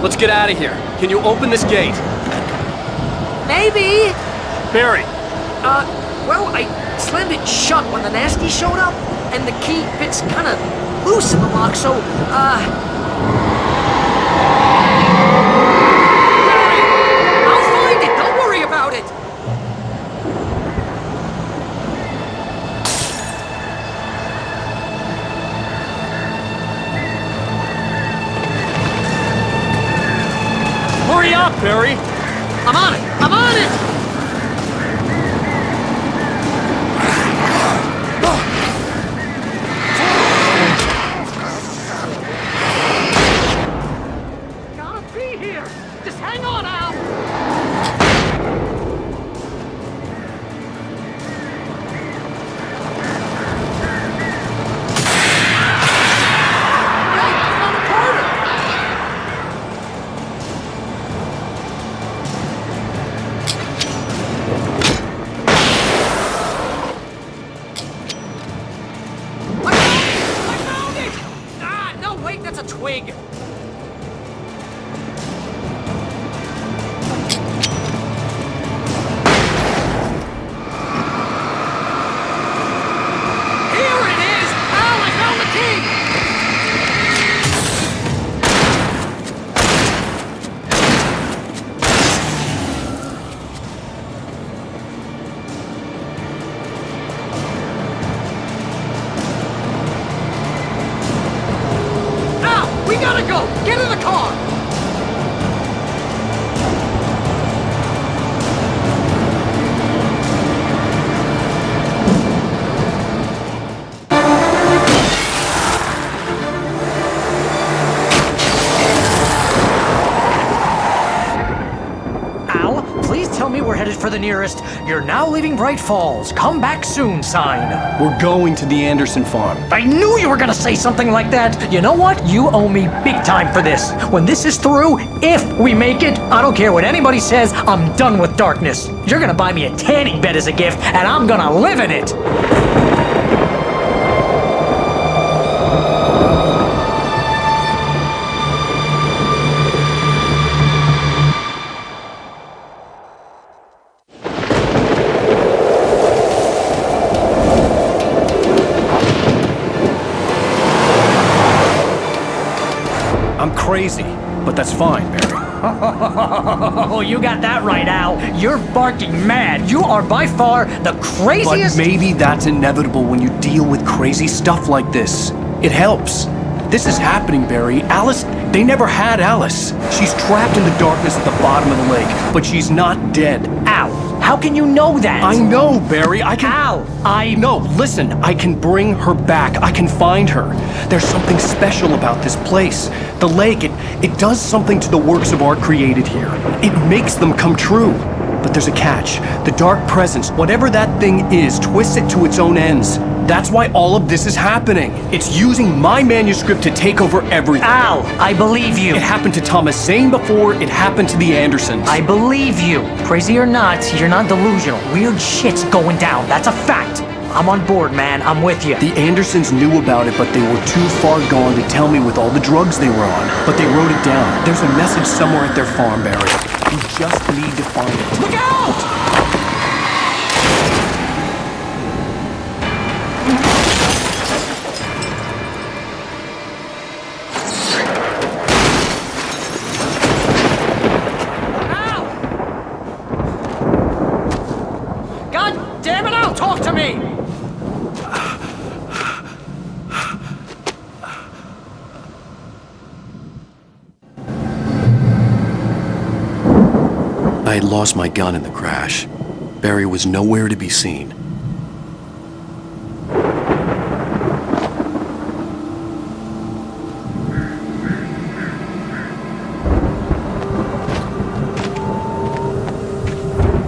let's get out of here. Can you open this gate? Maybe. Barry. Well, I slammed it shut when the nasty showed up, and the key fits kind of loose in the lock, so, I'll find it, don't worry about it! Hurry up, Barry! I'm on it! I'm on it! Gotta be here! Just hang on, Al! Twig! Here it is! Al, I found the key! We gotta go! Get in the car! Al, please tell me we're headed for the nearest "You're now leaving Bright Falls. Come back soon" sign. We're going to the Anderson farm. I knew you were gonna say something like that! You know what? You owe me big time for this. When this is through, if we make it, I don't care what anybody says, I'm done with darkness. You're gonna buy me a tanning bed as a gift, and I'm gonna live in it! I'm crazy, but that's fine, Barry. Oh, you got that right, Al. You're barking mad. You are by far the craziest— But maybe that's inevitable when you deal with crazy stuff like this. It helps. This is happening, Barry. Alice, they never had Alice. She's trapped in the darkness at the bottom of the lake, but she's not dead. Al, how can you know that? I know, Barry. I can— Al, No, listen. I can bring her back. I can find her. There's something special about this place. The lake, it does something to the works of art created here. It makes them come true. But there's a catch. The dark presence, whatever that thing is, twists it to its own ends. That's why all of this is happening. It's using my manuscript to take over everything. Al, I believe you. It happened to Thomas Zane before, it happened to the Andersons. I believe you. Crazy or not, you're not delusional. Weird shit's going down. That's a fact. I'm on board, man. I'm with you. The Andersons knew about it, but they were too far gone to tell me with all the drugs they were on. But they wrote it down. There's a message somewhere at their farm, Barry. You just need to find it. Look out! God damn it, Al! Talk to me! I had lost my gun in the crash. Barry was nowhere to be seen.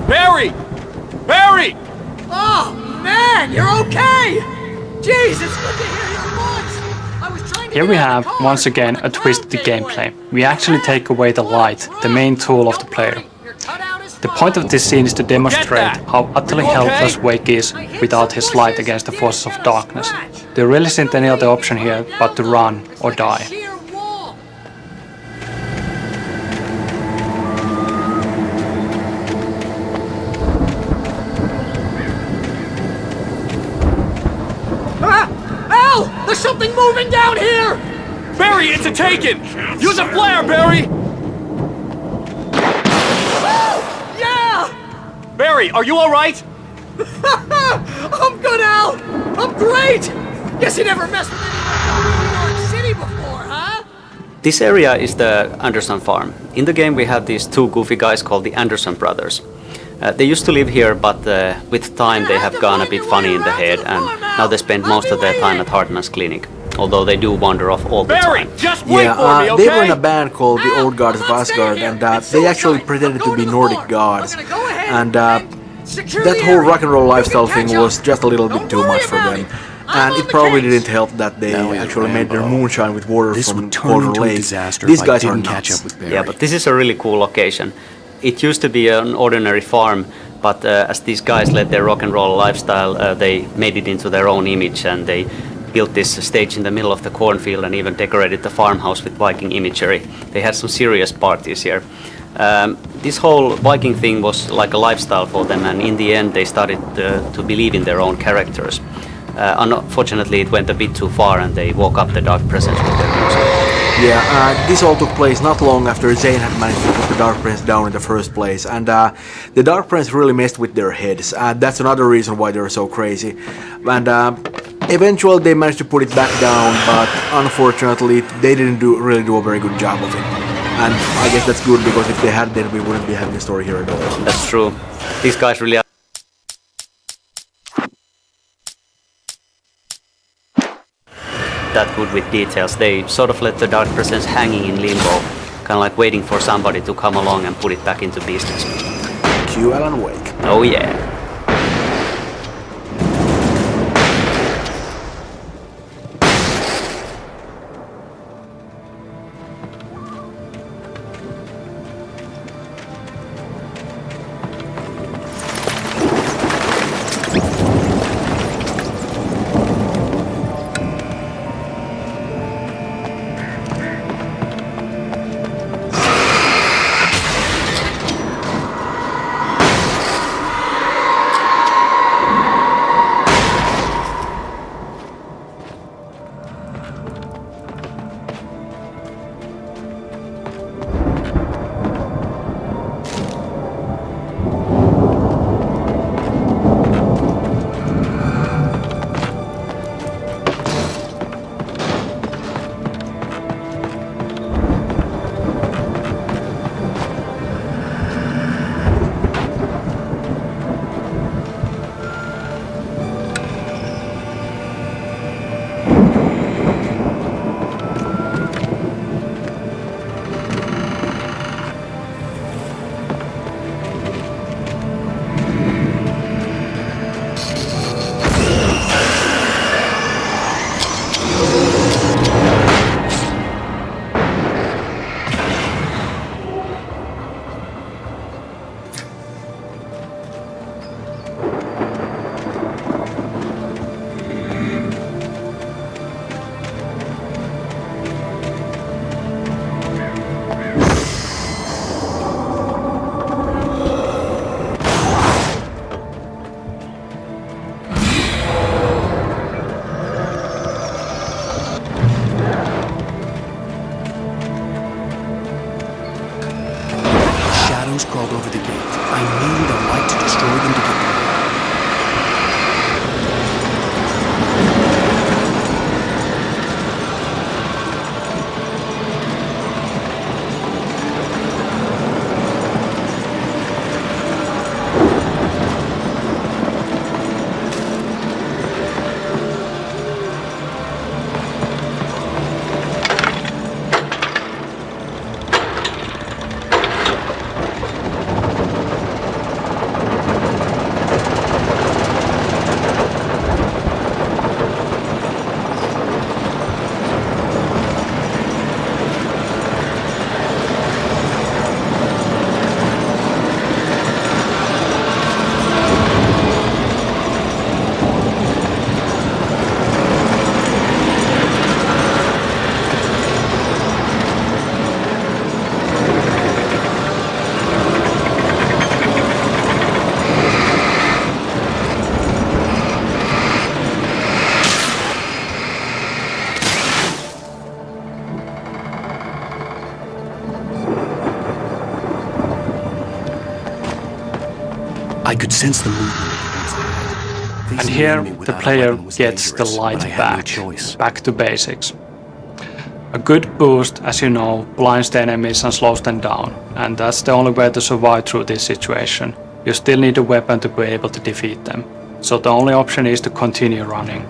Barry! Barry! Oh, man, you're okay! Jesus, good to hear your voice! I was trying to Here we have, once again, a twist to the gameplay. We actually take away the light, the main tool of the player. The point of this scene is to demonstrate how utterly helpless Wake is without his light against the forces of darkness. There really isn't any other option here but to run or die. There's something moving down here! Barry, it's a taken! Use a flare, Barry! Yeah! Barry, are you alright? I'm good, Al! I'm great! Guess you never messed with anyone from New York City before, huh? This area is the Anderson farm. In the game we have these two goofy guys called the Anderson brothers. They used to live here, but with time they have gone a bit funny in the head, and now they spend most of their time at Hartman's clinic, although they do wander off all the time. Just wait for me, okay? They were in a band called the Old Gods of Asgard, and they actually pretended to be Nordic gods. And that whole rock and roll lifestyle thing was just a little bit too much for them. And it probably didn't help that they actually made their moonshine with water from Cold Lake. These guys are nuts. Yeah, but this is a really cool location. It used to be an ordinary farm, but as these guys led their rock and roll lifestyle, they made it into their own image, and they built this stage in the middle of the cornfield and even decorated the farmhouse with Viking imagery. They had some serious parties here. This whole Viking thing was like a lifestyle for them, and in the end they started to believe in their own characters. Unfortunately, it went a bit too far, and they woke up the dark presence with their music. Yeah, this all took place not long after Zane had managed to put the Dark Prince down in the first place, and the Dark Prince really messed with their heads, and that's another reason why they're so crazy. And eventually they managed to put it back down, but unfortunately they didn't really do a very good job of it. And I guess that's good, because if they had, then we wouldn't be having a story here at all. That's true. These guys really are. That good with details. They sort of let the dark presence hanging in limbo, kind of like waiting for somebody to come along and put it back into business. Cue Alan Wake. Oh yeah. Crawled over the gate. I needed a light to destroy them to get them away. I could sense the movement. And here the player gets the light back to basics. A good boost, as you know, blinds the enemies and slows them down, and that's the only way to survive through this situation. You still need a weapon to be able to defeat them, so the only option is to continue running.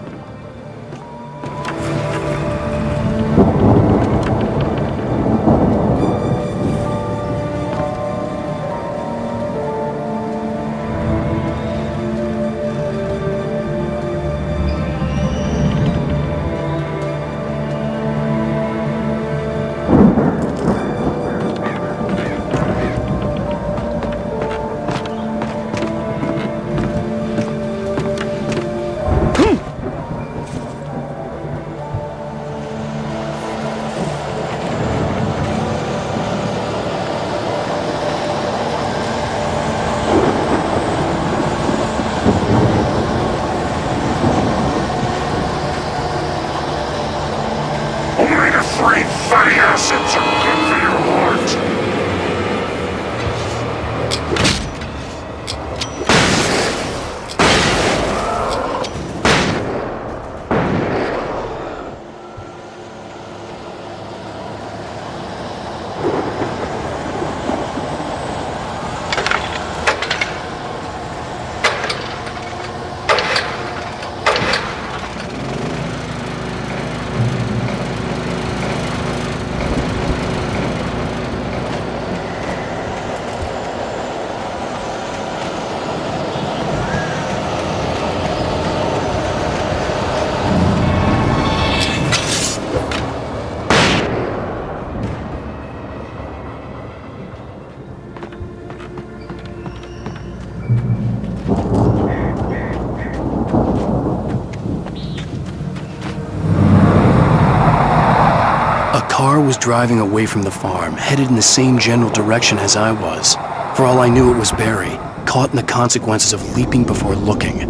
Was driving away from the farm, headed in the same general direction as I was. For all I knew, it was Barry, caught in the consequences of leaping before looking.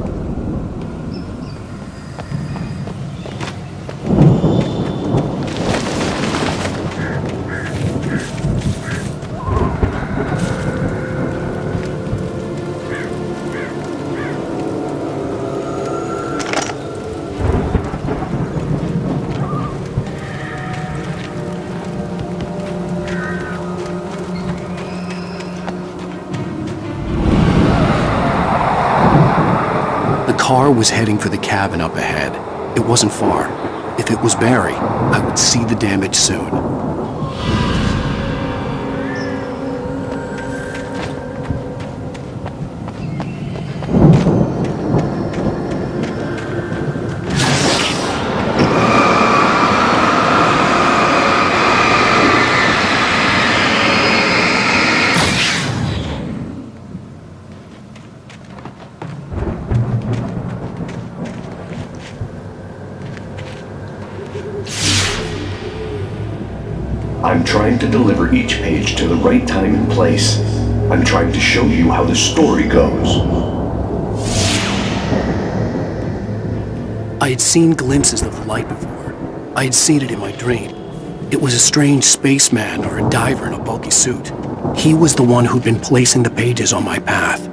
The car was heading for the cabin up ahead. It wasn't far. If it was Barry, I would see the damage soon. I'm trying to deliver each page to the right time and place. I'm trying to show you how the story goes. I had seen glimpses of the light before. I had seen it in my dream. It was a strange spaceman or a diver in a bulky suit. He was the one who'd been placing the pages on my path.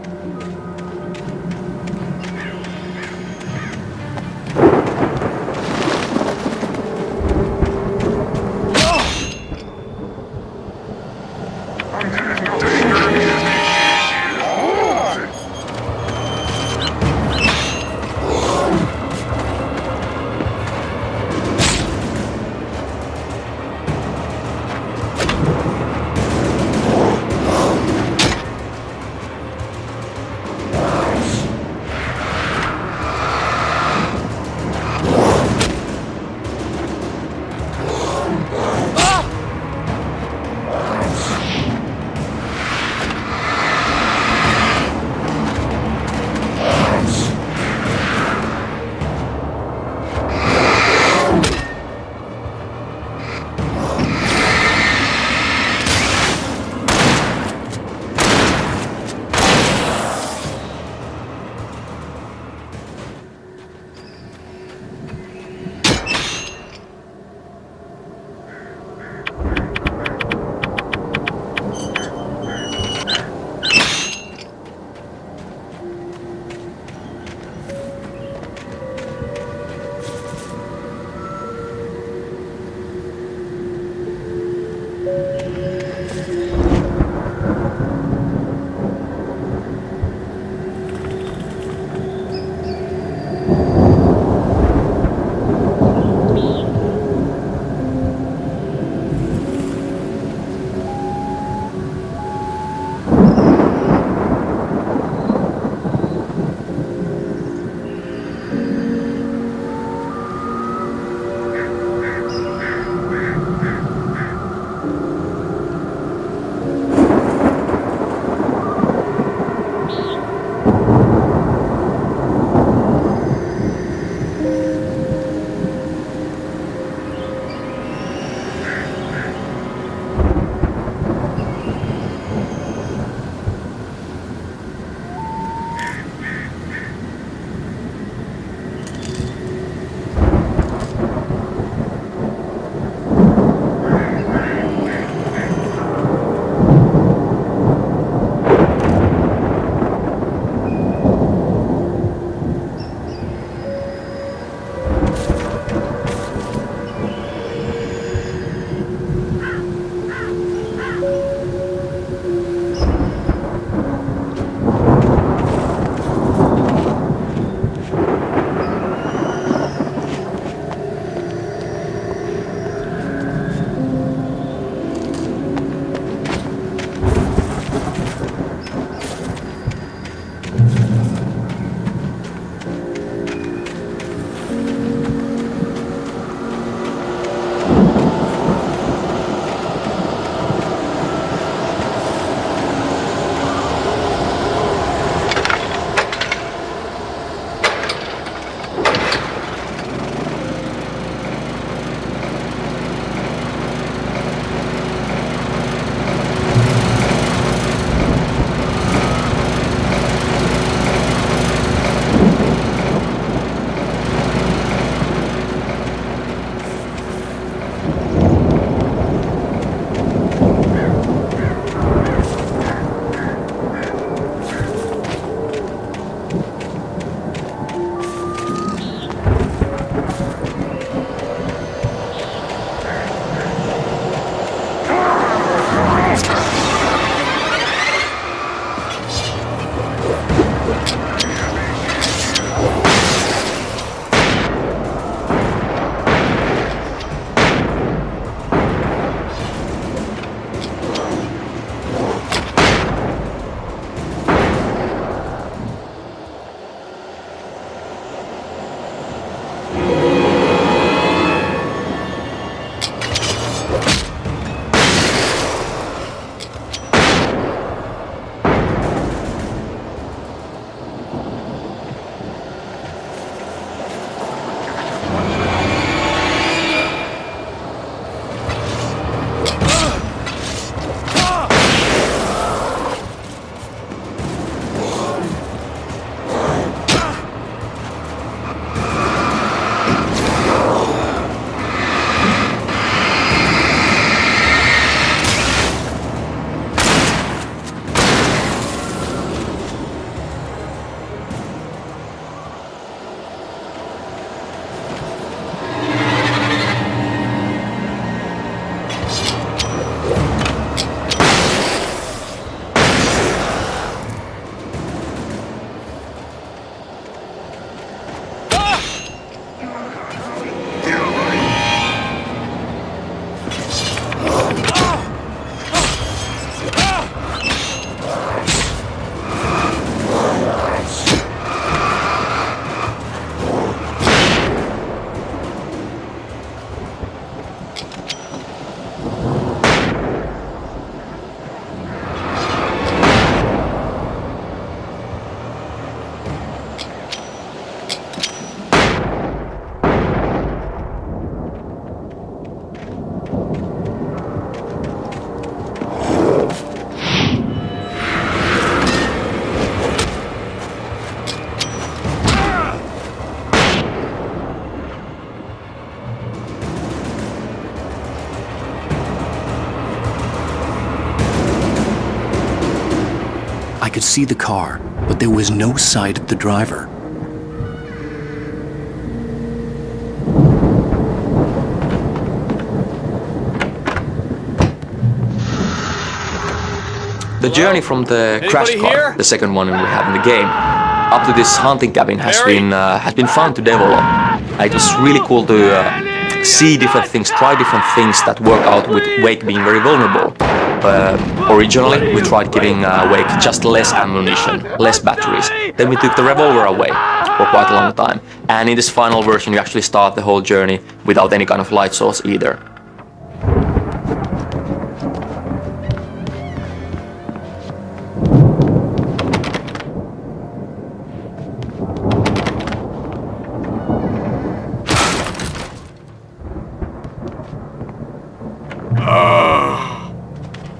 could see the car, but there was no sight of the driver. The journey from the crash car, the second one we have in the game, up to this hunting cabin has been fun to develop. It was really cool to see different things, try different things that work out with Wake being very vulnerable. Originally, we tried giving Wake just less ammunition, less batteries. Then we took the revolver away for quite a long time. And in this final version, you actually start the whole journey without any kind of light source either.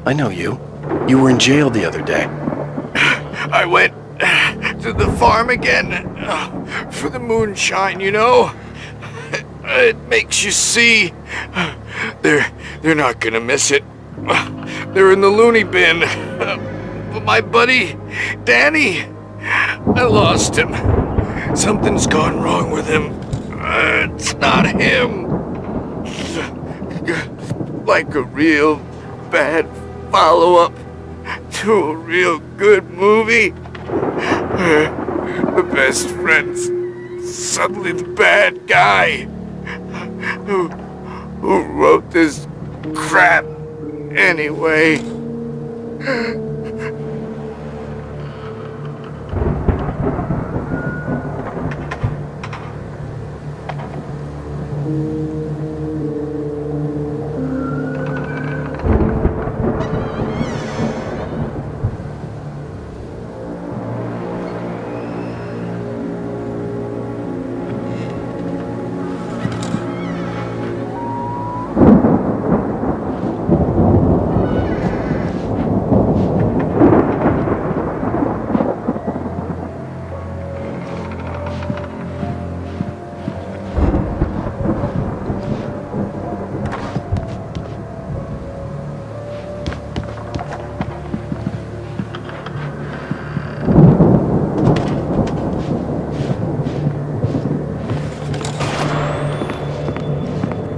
I know you. You were in jail the other day. I went to the farm again for the moonshine, you know? It makes you see. They're not gonna miss it. They're in the loony bin. But my buddy, Danny, I lost him. Something's gone wrong with him. It's not him. Like a real bad follow-up to a real good movie. The best friend's suddenly the bad guy who wrote this crap anyway.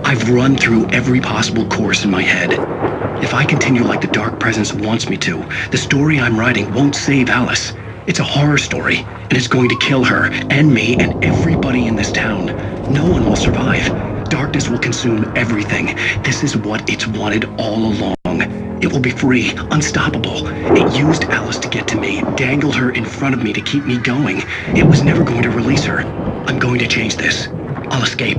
I've run through every possible course in my head. If I continue like the Dark Presence wants me to, the story I'm writing won't save Alice. It's a horror story, and it's going to kill her, and me, and everybody in this town. No one will survive. Darkness will consume everything. This is what it's wanted all along. It will be free, unstoppable. It used Alice to get to me, dangled her in front of me to keep me going. It was never going to release her. I'm going to change this. I'll escape.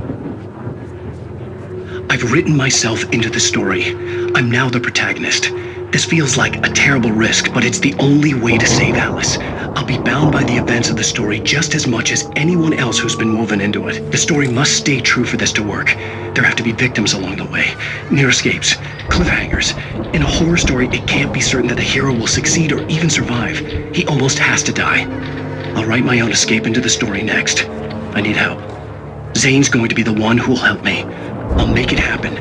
I've written myself into the story. I'm now the protagonist. This feels like a terrible risk, but it's the only way to save Alice. I'll be bound by the events of the story just as much as anyone else who's been woven into it. The story must stay true for this to work. There have to be victims along the way, near escapes, cliffhangers. In a horror story, it can't be certain that the hero will succeed or even survive. He almost has to die. I'll write my own escape into the story next. I need help. Zane's going to be the one who'll help me. I'll make it happen.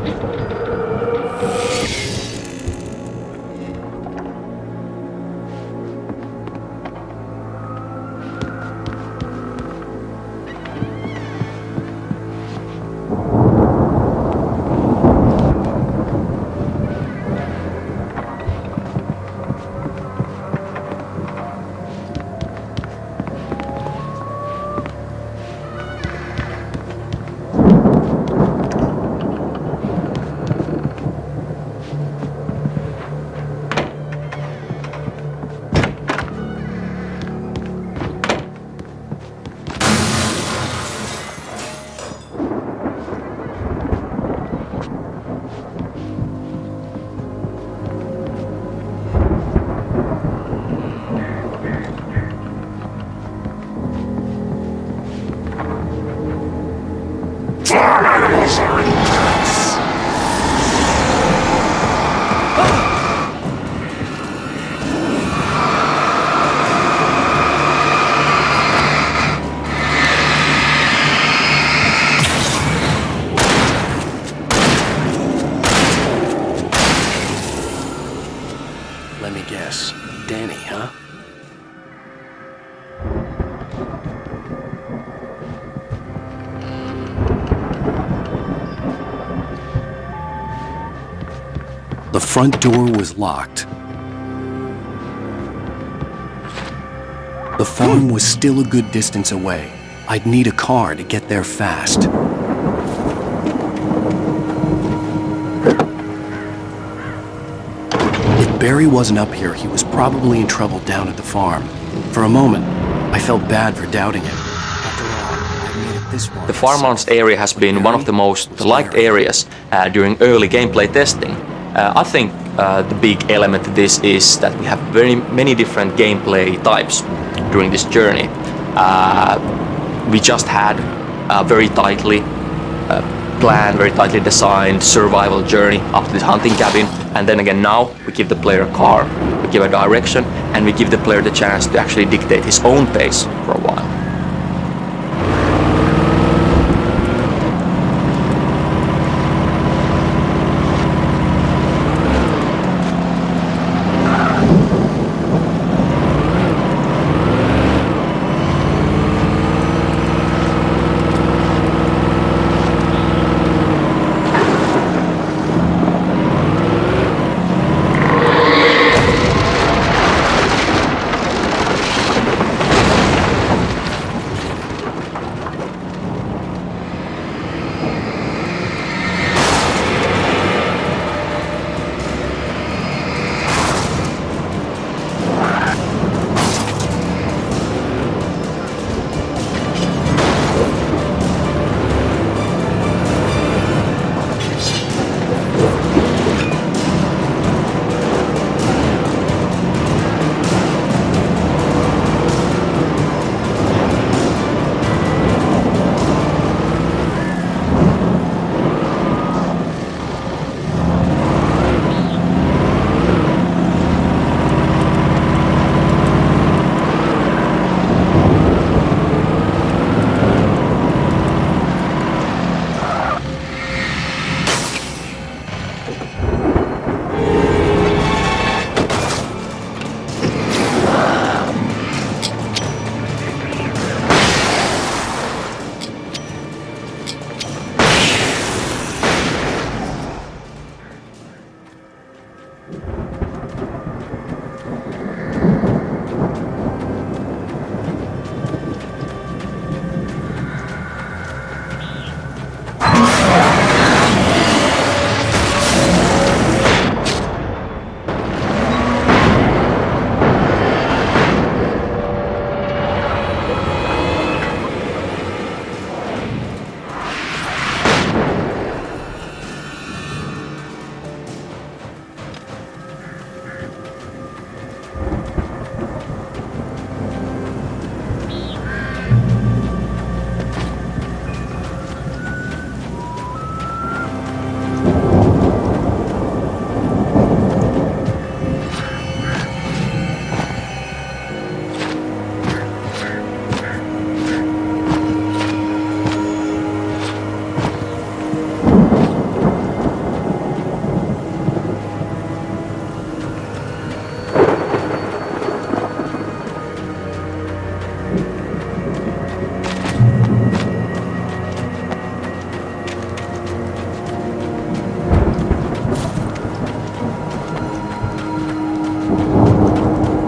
front door was locked. The farm was still a good distance away. I'd need a car to get there fast. If Barry wasn't up here, he was probably in trouble down at the farm. For a moment, I felt bad for doubting him. After all, I made it this far. The farmlands area has been one of the most liked areas during early gameplay testing. I think the big element to this is that we have very many different gameplay types during this journey. We just had a very tightly planned, very tightly designed survival journey up to this hunting cabin, and then again now we give the player a car, we give a direction, and we give the player the chance to actually dictate his own pace for a while.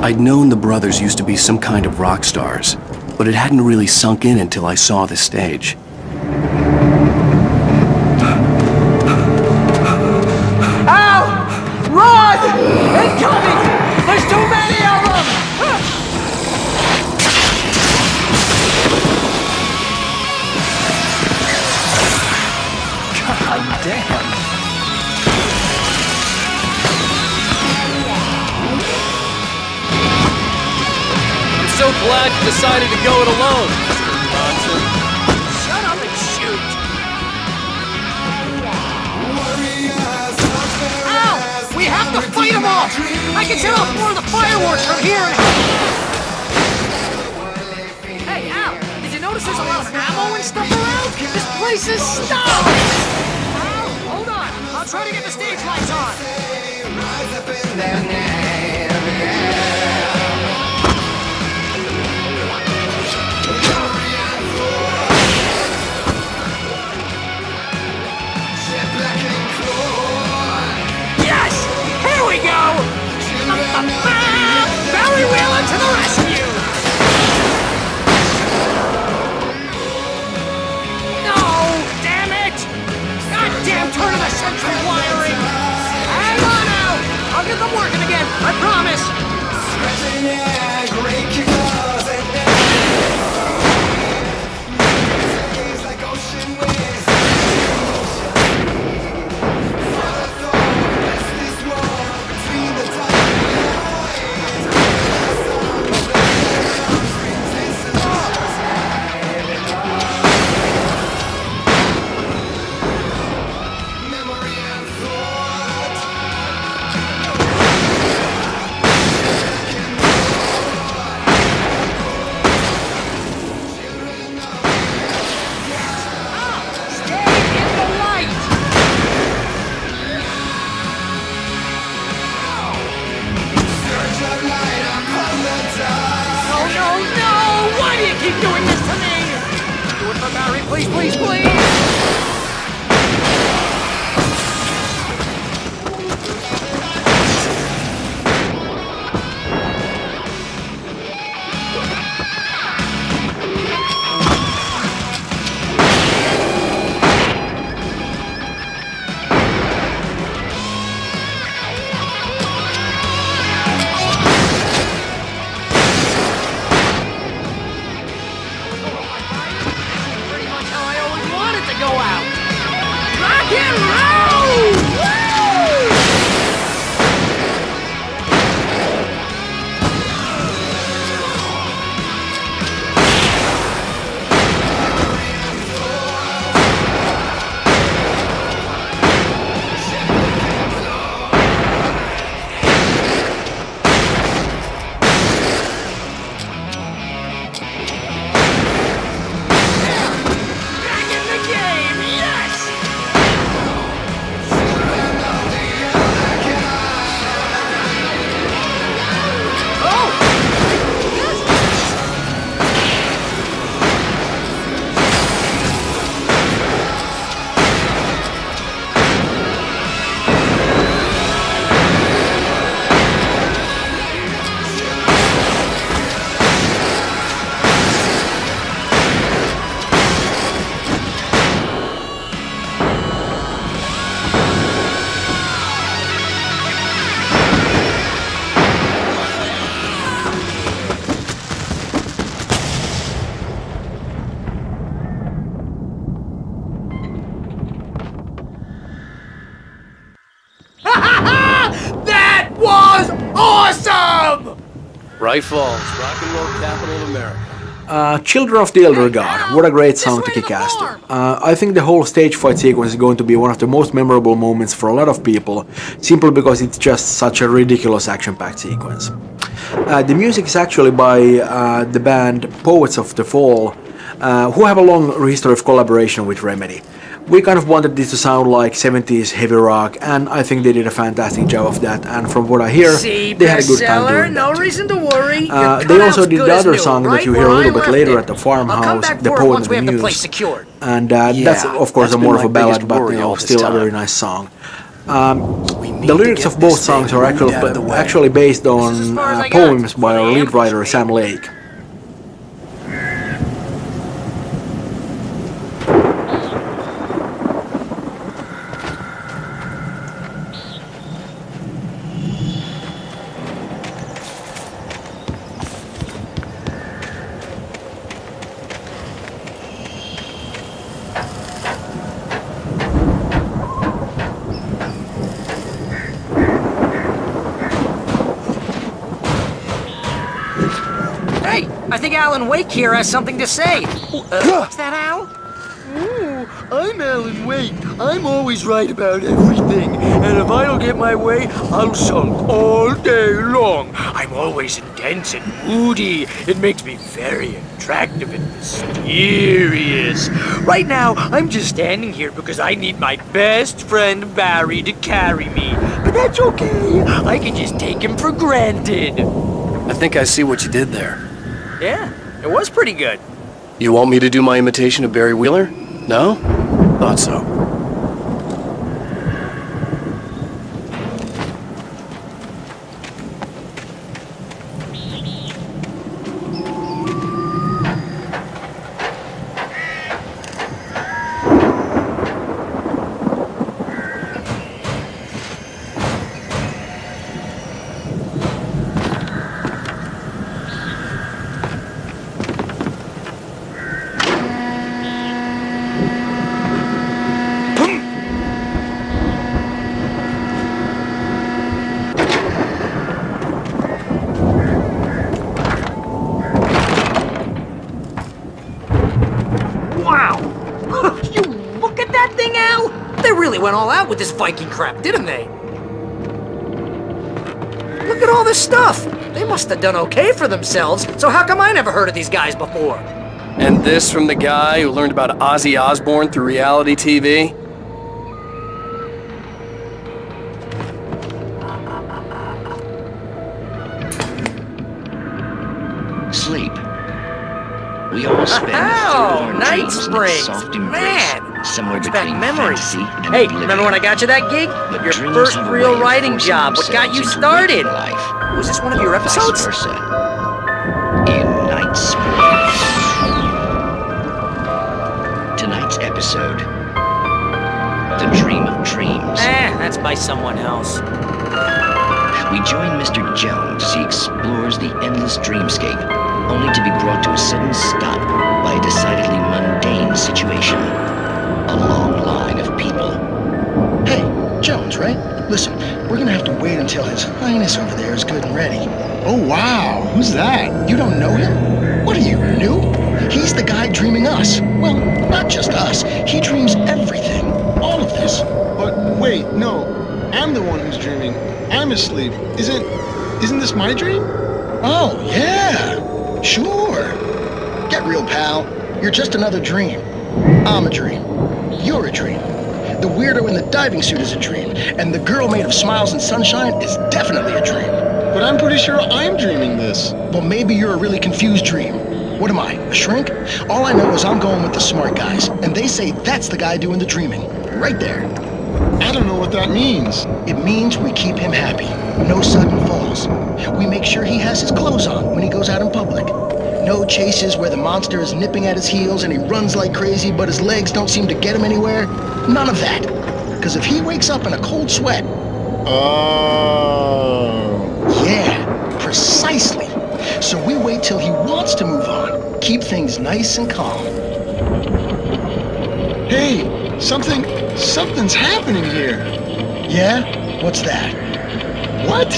I'd known the brothers used to be some kind of rock stars, but it hadn't really sunk in until I saw the stage. Ow! Run! Incoming! There's too many of them! God damn. So glad you decided to go it alone, Mr. Johnson. Shut up and shoot! Ow! We have to fight them off! I can set off more of the fireworks from here and... Hey, Al! Did you notice there's a lot of ammo and stuff around? This place is stuffed! Al, hold on! I'll try to get the stage lights on! Rise up in their name, yeah. Please, please, please! Right Falls, rock and roll capital of America. Children of the Elder God, what a great song to kick ass to. I think the whole stage fight sequence is going to be one of the most memorable moments for a lot of people, simply because it's just such a ridiculous action-packed sequence. The music is actually by the band Poets of the Fall, who have a long history of collaboration with Remedy. We kind of wanted this to sound like 70s heavy rock, and I think they did a fantastic job of that, and from what I hear, they had a good time doing no that. Reason to worry. They also did the other song that you hear a little bit later at the farmhouse, The Poet and the Muse, and that's of course more of a ballad, but still a very nice song. The lyrics of both songs are actually based on poems by our lead writer Sam Lake. I think Alan Wake here has something to say. Is that Al? Ooh, I'm Alan Wake. I'm always right about everything. And if I don't get my way, I'll sulk all day long. I'm always intense and moody. It makes me very attractive and mysterious. Right now, I'm just standing here because I need my best friend Barry to carry me. But that's okay. I can just take him for granted. I think I see what you did there. Yeah, it was pretty good. You want me to do my imitation of Barry Wheeler? No? Thought so. Went all out with this Viking crap, didn't they? Look at all this stuff. They must have done okay for themselves, so how come I never heard of these guys before? And this from the guy who learned about Ozzy Osbourne through reality TV? Sleep. We all spend Night Springs! Man! Somewhere back between memories. fantasy and Hey, oblivion. remember when I got you that gig? But Your dreams first have a real way of writing forcing job. What got you themselves into started? waking life. Was this one of your Vice episodes? versa. In Night Springs. Tonight's episode, The Dream of Dreams. That's by someone else. We join Mr. Jones as he explores the endless dreamscape, only to be brought to a sudden stop by a decidedly mundane situation. A long line of people. Hey, Jones, right? Listen, we're gonna have to wait until His Highness over there is good and ready. Oh, wow. Who's that? You don't know him? What are you, new? He's the guy dreaming us. Well, not just us. He dreams everything. All of this. But wait, no. I'm the one who's dreaming. I'm asleep. Isn't this my dream? Oh, yeah. Sure. Get real, pal. You're just another dream. I'm a dream. You're a dream. The weirdo in the diving suit is a dream. And the girl made of smiles and sunshine is definitely a dream. But I'm pretty sure I'm dreaming this. Well, maybe you're a really confused dream. What am I, a shrink? All I know is I'm going with the smart guys. And they say that's the guy doing the dreaming. Right there. I don't know what that means. It means we keep him happy. No sudden falls. We make sure he has his clothes on when he goes out in public. No chases where the monster is nipping at his heels and he runs like crazy but his legs don't seem to get him anywhere. None of that. Because if he wakes up in a cold sweat... Oh... Yeah, precisely. So we wait till he wants to move on. Keep things nice and calm. Hey, something's happening here. Yeah? What's that? What?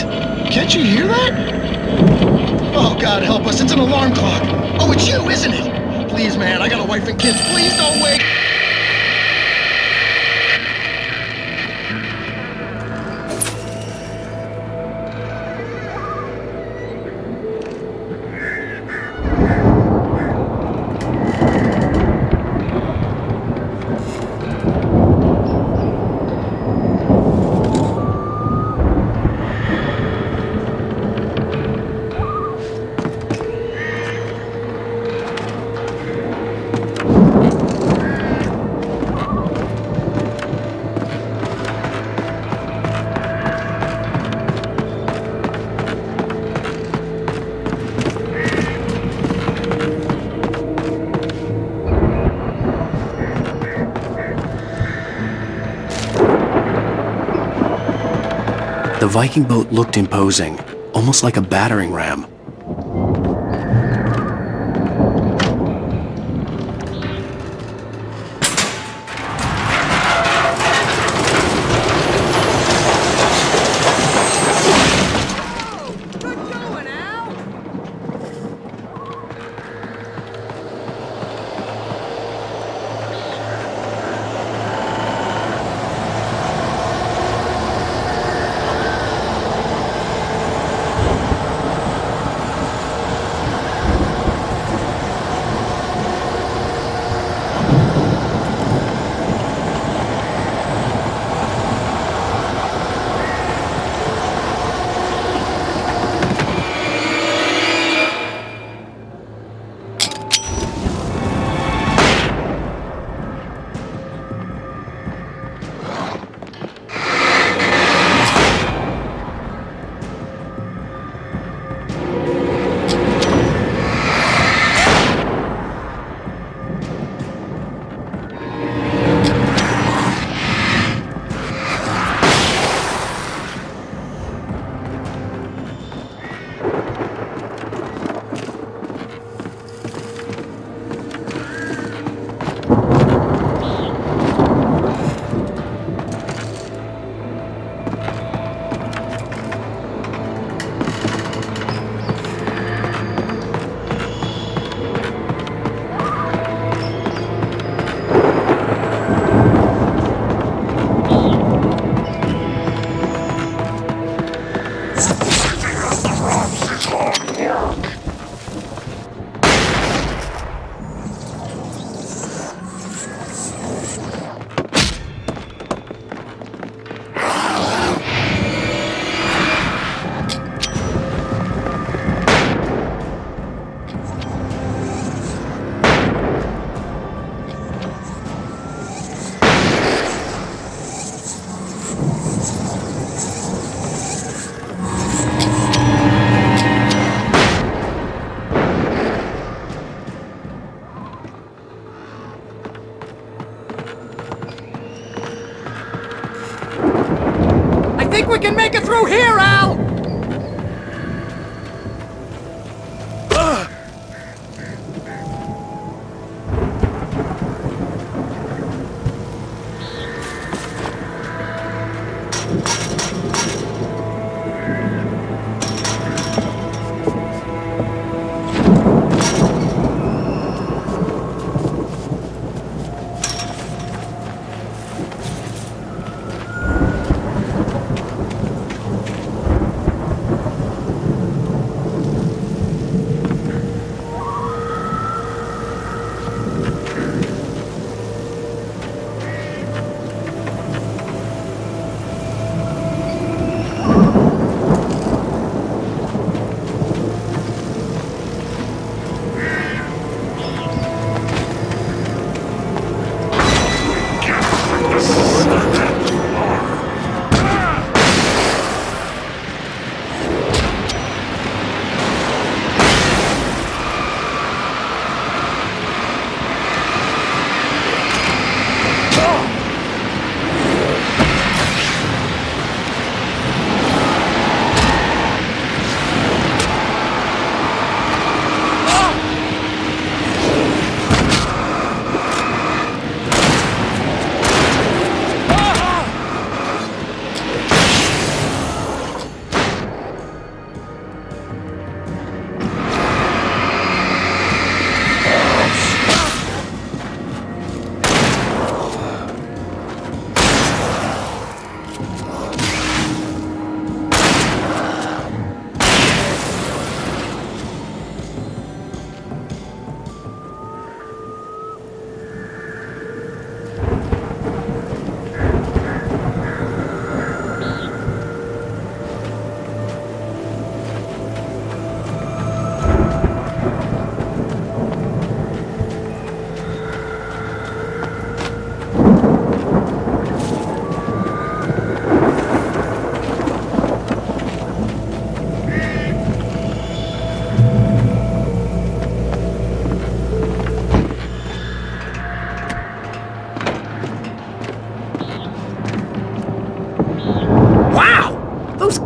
Can't you hear that? Oh, God help us, it's an alarm clock. Oh, it's you, isn't it? Please, man, I got a wife and kids. Please don't wake... The Viking boat looked imposing, almost like a battering ram. we can make it through here, Al!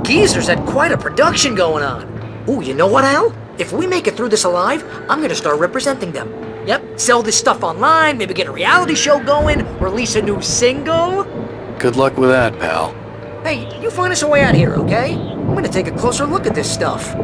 Geezers had quite a production going on. Ooh, you know what, Al? If we make it through this alive, I'm gonna start representing them. Yep, sell this stuff online, maybe get a reality show going, release a new single. Good luck with that, pal. Hey, you find us a way out here, okay? I'm gonna take a closer look at this stuff.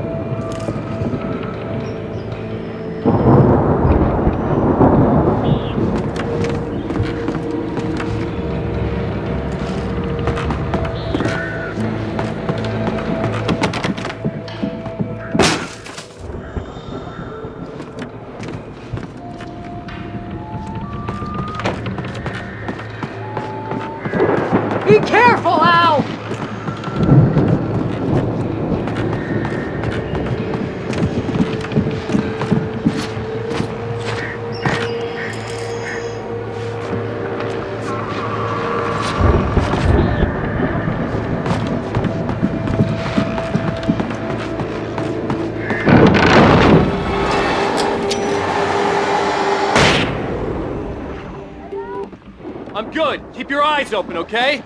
Be careful, Al! I'm good. Keep your eyes open, okay?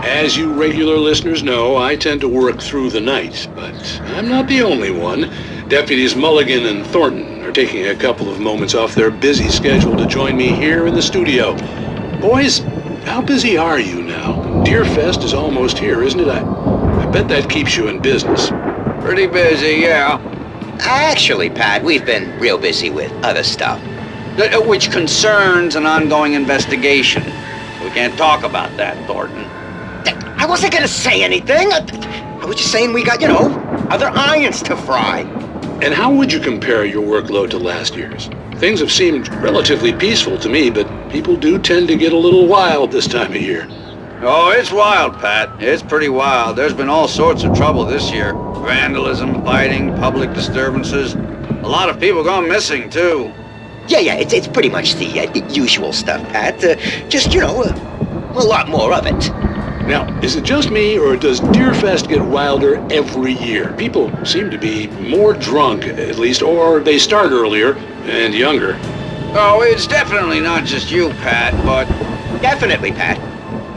As you regular listeners know, I tend to work through the night, but I'm not the only one. Deputies Mulligan and Thornton are taking a couple of moments off their busy schedule to join me here in the studio. Boys, how busy are you now? Deerfest is almost here, isn't it? I bet that keeps you in business. Pretty busy, yeah. Actually, Pat, we've been real busy with other stuff, which concerns an ongoing investigation. We can't talk about that, Thornton. I wasn't gonna say anything. I was just saying we got, other irons to fry. And how would you compare your workload to last year's? Things have seemed relatively peaceful to me, but people do tend to get a little wild this time of year. Oh, it's wild, Pat. It's pretty wild. There's been all sorts of trouble this year. Vandalism, fighting, public disturbances. A lot of people gone missing, too. Yeah, it's pretty much the usual stuff, Pat. Just, you know, a lot more of it. Now, is it just me, or does Deerfest get wilder every year? People seem to be more drunk, at least, or they start earlier and younger. Oh, it's definitely not just you, Pat, but... Definitely, Pat.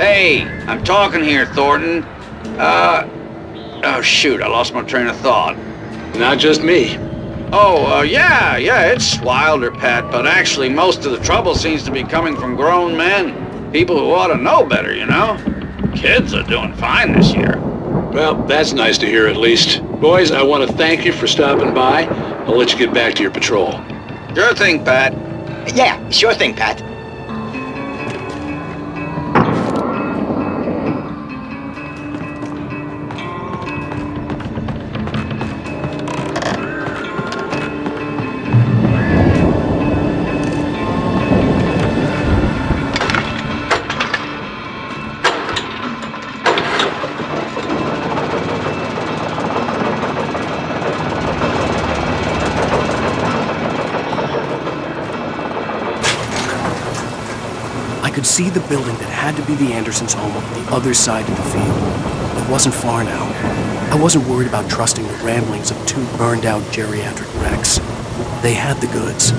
Hey, I'm talking here, Thornton. Oh, shoot, I lost my train of thought. Not just me. Oh, yeah, it's wilder, Pat, but actually most of the trouble seems to be coming from grown men. People who ought to know better, you know? Kids are doing fine this year. Well, that's nice to hear at least. Boys, I want to thank you for stopping by. I'll let you get back to your patrol. Sure thing, Pat. Yeah, sure thing, Pat. I could see the building that had to be the Andersons' home on the other side of the field. It wasn't far now. I wasn't worried about trusting the ramblings of two burned-out geriatric wrecks. They had the goods.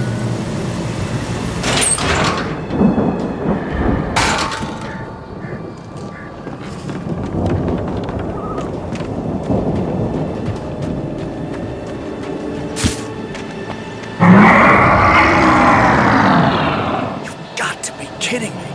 Kidding me.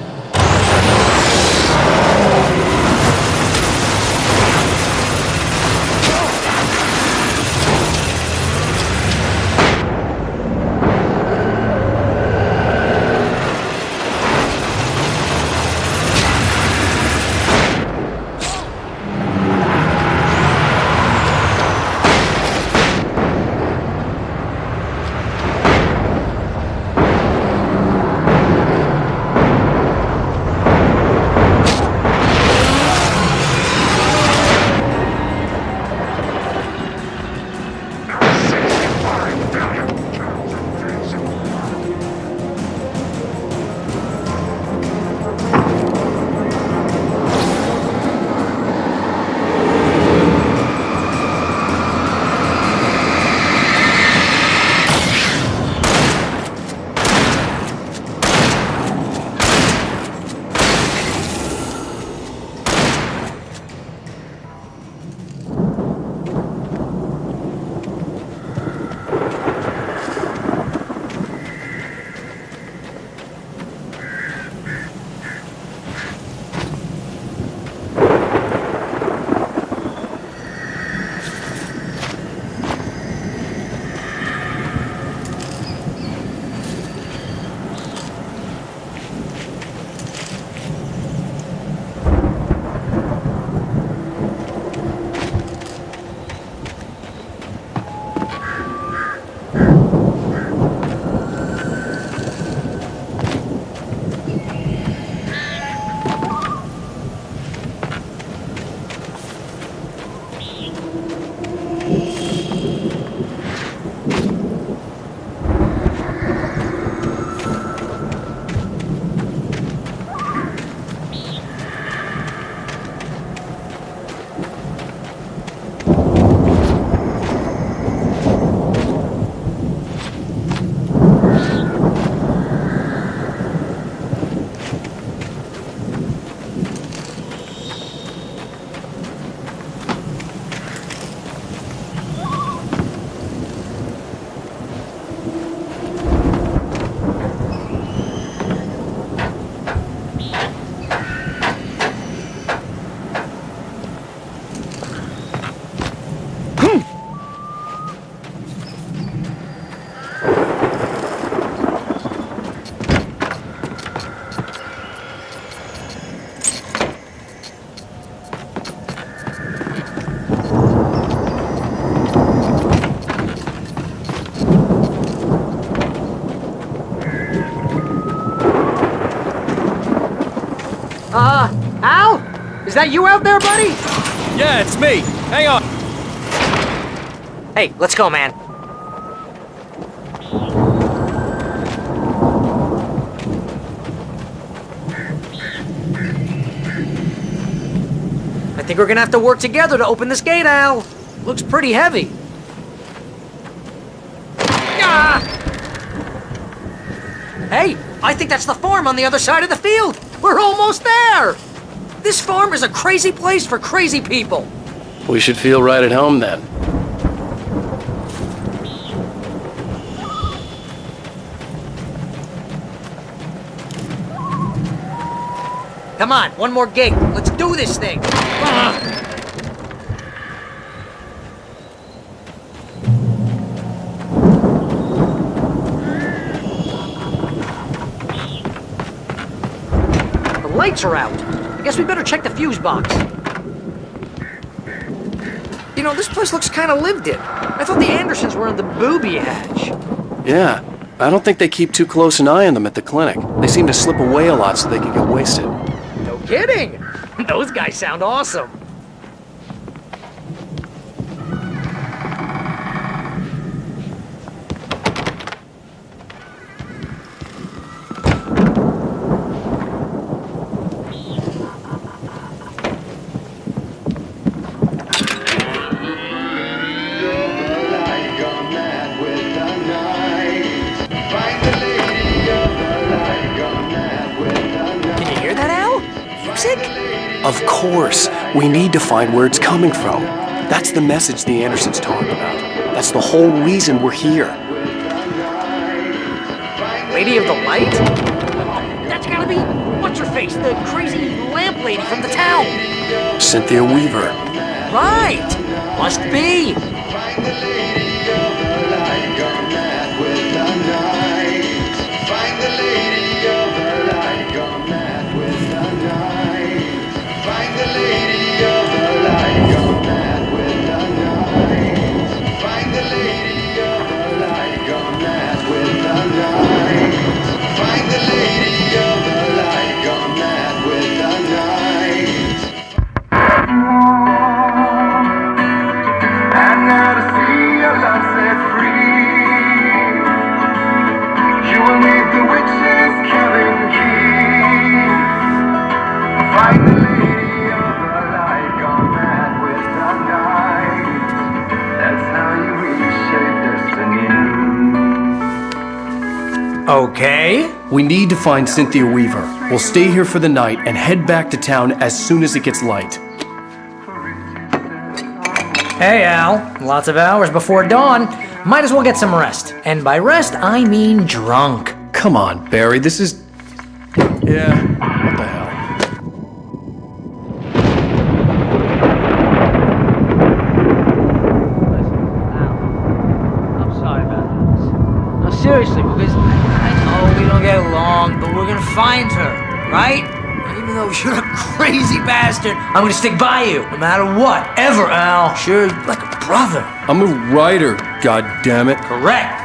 Al? Is that you out there, buddy? Yeah, it's me. Hang on. Hey, let's go, man. I think we're gonna have to work together to open this gate, Al. Looks pretty heavy. Ah! Hey, I think that's the farm on the other side of the field. We're almost there. This farm is a crazy place for crazy people. We should feel right at home then. Come on, one more gate. Let's do this thing. The lights are out. I guess we better check the fuse box. You know, this place looks kind of lived in. I thought the Andersons were in the booby hatch. Yeah, I don't think they keep too close an eye on them at the clinic. They seem to slip away a lot so they can get wasted. No kidding. Those guys sound awesome. Of course, we need to find where it's coming from. That's the message the Andersons talked about. That's the whole reason we're here. Lady of the Light? That's gotta be, what's her face, the crazy lamp lady from the town. Cynthia Weaver. Right, must be. Okay. We need to find Cynthia Weaver. We'll stay here for the night and head back to town as soon as it gets light. Hey, Al. Lots of hours before dawn. Might as well get some rest. And by rest, I mean drunk. Come on, Barry, this is... Yeah, what the hell? I'm sorry about this. No, seriously, because I know we don't get along, but we're gonna find her, right? And even though you're a crazy bastard, I'm gonna stick by you, no matter what, ever, Al. Sure, like a brother. I'm a writer, goddammit. Correct.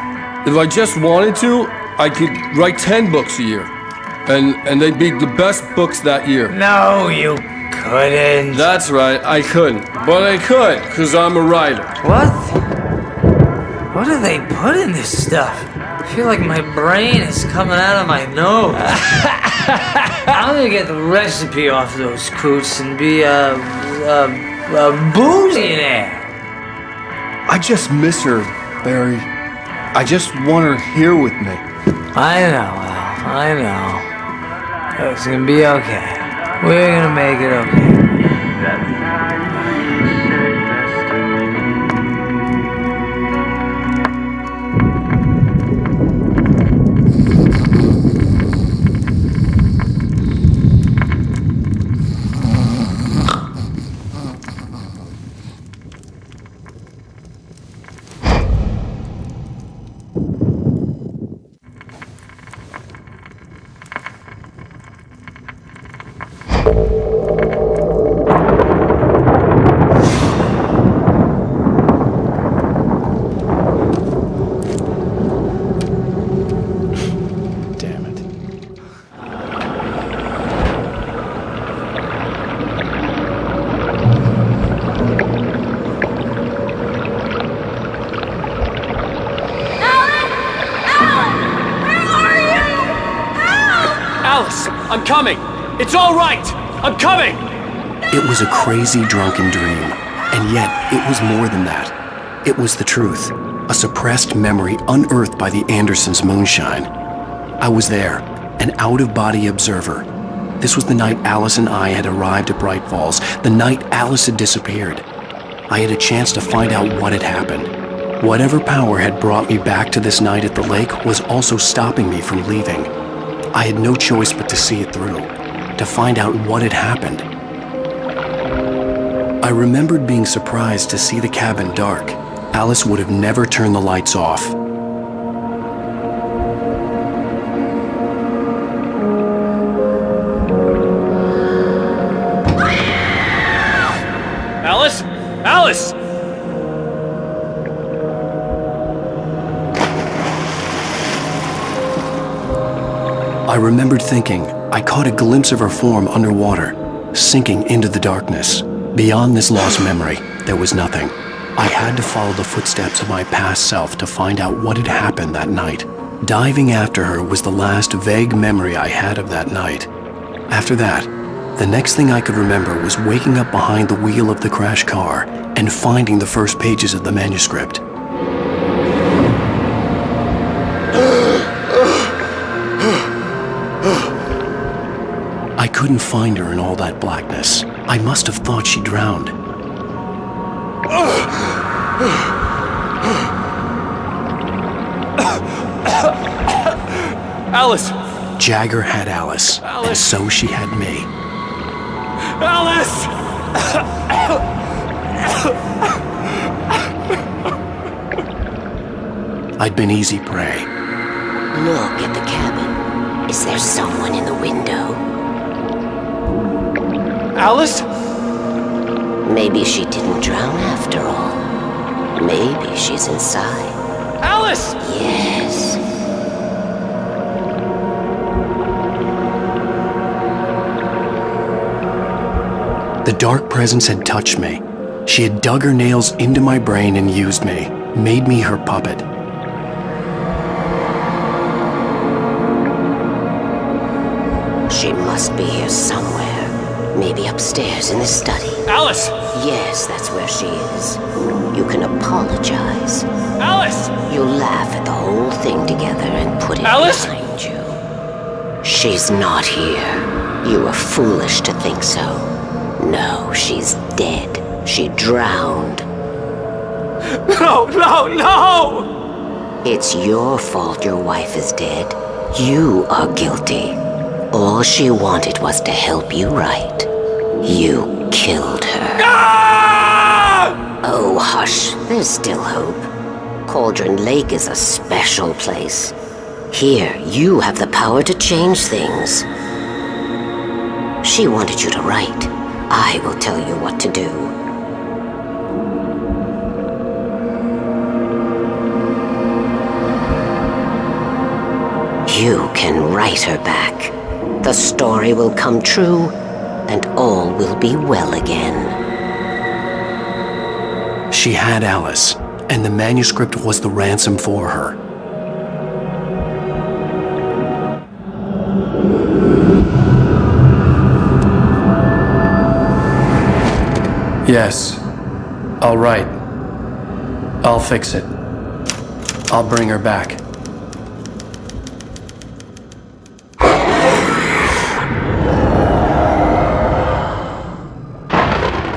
If I just wanted to, I could write 10 books a year. And they'd be the best books that year. No, you couldn't. That's right, I couldn't. But I could, because I'm a writer. What? What do they put in this stuff? I feel like my brain is coming out of my nose. I'm gonna get the recipe off those coots and be a boozionaire. I just miss her, Barry. I just want her here with me. I know, Al. I know. It's gonna be okay. We're gonna make it okay. Alice, I'm coming! It's all right! I'm coming! It was a crazy, drunken dream, and yet it was more than that. It was the truth, a suppressed memory unearthed by the Andersons' moonshine. I was there, an out-of-body observer. This was the night Alice and I had arrived at Bright Falls, the night Alice had disappeared. I had a chance to find out what had happened. Whatever power had brought me back to this night at the lake was also stopping me from leaving. I had no choice but to see it through, to find out what had happened. I remembered being surprised to see the cabin dark. Alice would have never turned the lights off. Alice? Alice! I remembered thinking I caught a glimpse of her form underwater, sinking into the darkness. Beyond this lost memory, there was nothing. I had to follow the footsteps of my past self to find out what had happened that night. Diving after her was the last vague memory I had of that night. After that, the next thing I could remember was waking up behind the wheel of the crashed car and finding the first pages of the manuscript. I couldn't find her in all that blackness. I must have thought she drowned. Alice! Jagger had Alice, and so she had me. Alice! I'd been easy prey. Look at the cabin. Is there someone in the window? Alice? Maybe she didn't drown after all. Maybe she's inside. Alice! Yes. The dark presence had touched me. She had dug her nails into my brain and used me, made me her puppet. She must be here somewhere. Maybe upstairs in the study. Alice! Yes, that's where she is. You can apologize. Alice! You'll laugh at the whole thing together and put it Alice! behind you. She's not here. You were foolish to think so. No, she's dead. She drowned. No, no, no! It's your fault your wife is dead. You are guilty. All she wanted was to help you right. You killed her. Ah! Oh, hush. There's still hope. Cauldron Lake is a special place. Here, you have the power to change things. She wanted you to write. I will tell you what to do. You can write her back. The story will come true, and all will be well again. She had Alice, and the manuscript was the ransom for her. Yes, I'll write. I'll fix it. I'll bring her back.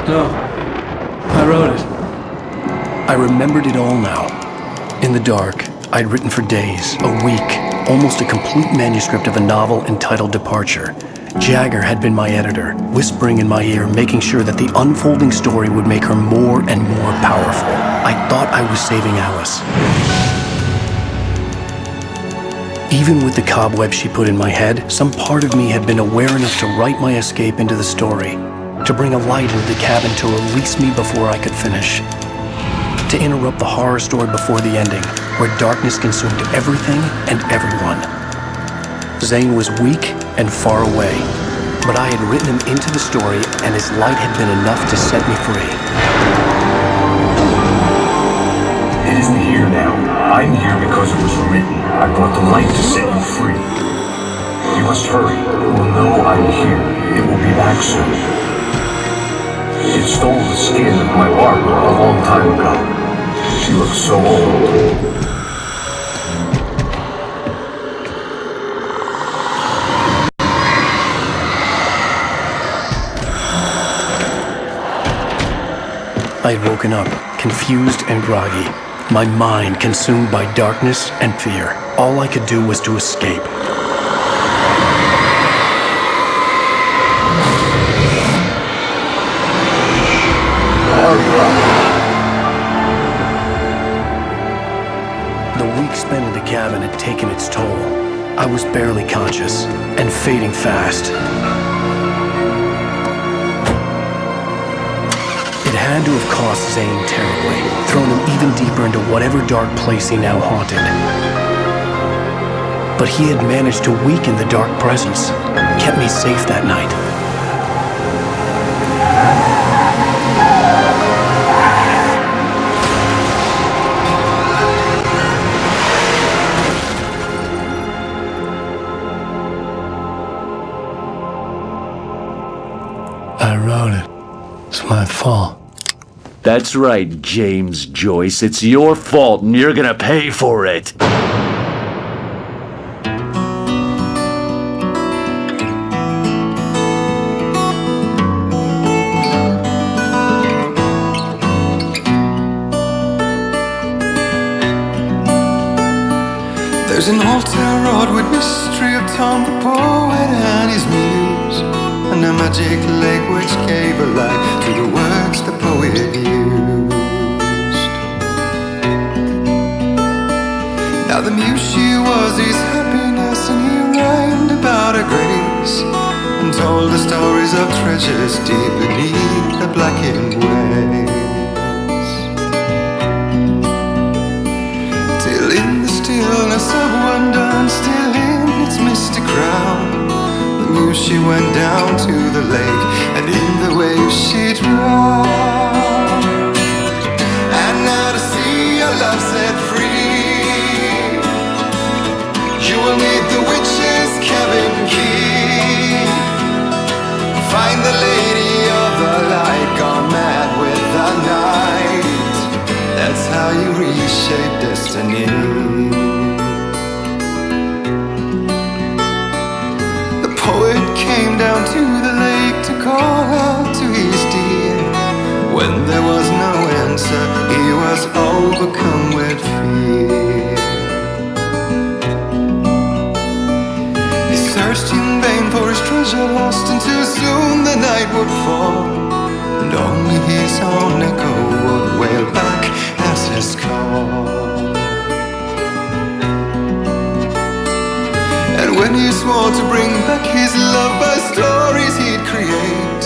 No, I wrote it. I remembered it all now. In the dark, I'd written for days, a week, almost a complete manuscript of a novel entitled Departure. Jagger had been my editor, whispering in my ear, making sure that the unfolding story would make her more and more powerful. I thought I was saving Alice. Even with the cobweb she put in my head, some part of me had been aware enough to write my escape into the story, to bring a light into the cabin to release me before I could finish, to interrupt the horror story before the ending, where darkness consumed everything and everyone. Zane was weak and far away, but I had written him into the story, and his light had been enough to set me free. It isn't here now. I'm here because it was written. I brought the light to set you free. You You must hurry. It will know I'm here. It will be back soon. It stole the skin of my Barbara a long time ago. She looks so old. I had woken up, confused and groggy, my mind consumed by darkness and fear. All I could do was to escape. The week spent in the cabin had taken its toll. I was barely conscious and fading fast. It had to have cost Zane terribly, thrown him even deeper into whatever dark place he now haunted. But he had managed to weaken the dark presence, kept me safe that night. I wrote it. It's my fault. That's right, James Joyce. It's your fault and you're gonna pay for it. There's an old town road with mystery of Tom the poet and his muse, and a magic lake which gave a light to the words the poet used. Now the muse she was his happiness, and he rhymed about her grace, and told the stories of treasures deep beneath the blackened waves. Till in the stillness of wonder, and still in its mystic crown, she went down to the lake, and in the waves she drowned. And now to see your love set free, you will need the witch's cabin key. Find the lady of the light, gone mad with the night. That's how you reshape destiny. Poet came down to the lake to call out to his dear. When there was no answer, he was overcome with fear. He searched in vain for his treasure lost, and too soon the night would fall, and only his own echo would wail back as his call. And when he swore to bring back his love by stories he'd create,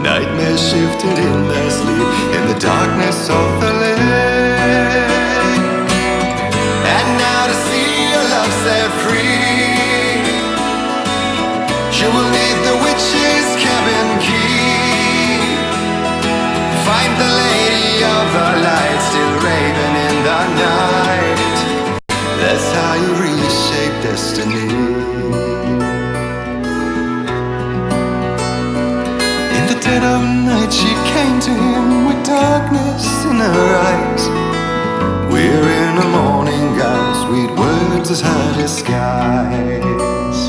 nightmares shifted in their sleep in the darkness of the lake. And now to see your love set free, you will need the witch's cabin key. Find the lady of the light, still raving in the night. That's how you reshape destiny. In the dead of night she came to him with darkness in her eyes. We're in a morning gown, sweet words as hard as skies.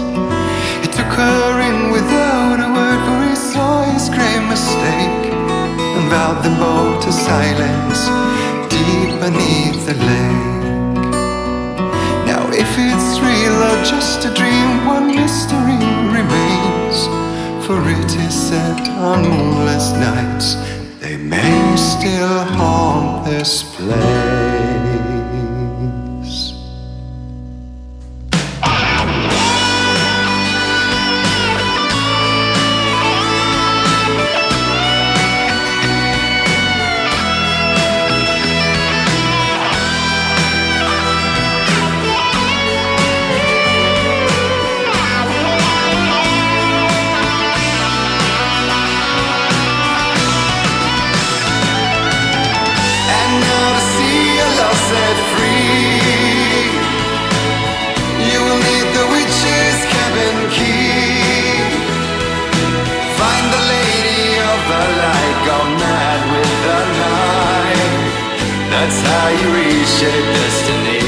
He took her in without a word, for he saw his grave mistake, and vowed them both to silence deep beneath the lake. If it's real or just a dream, one mystery remains, for it is said on moonless nights they may still haunt this place. And now to see the light, gone mad with the night. That's how you reshape destiny.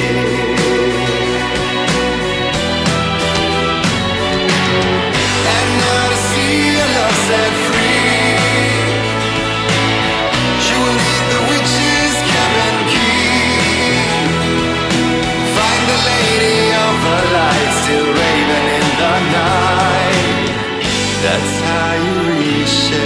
And now to see your love set free, she will need the witch's cabin key. Find the lady of the light, still raving in the night. That's how you reshape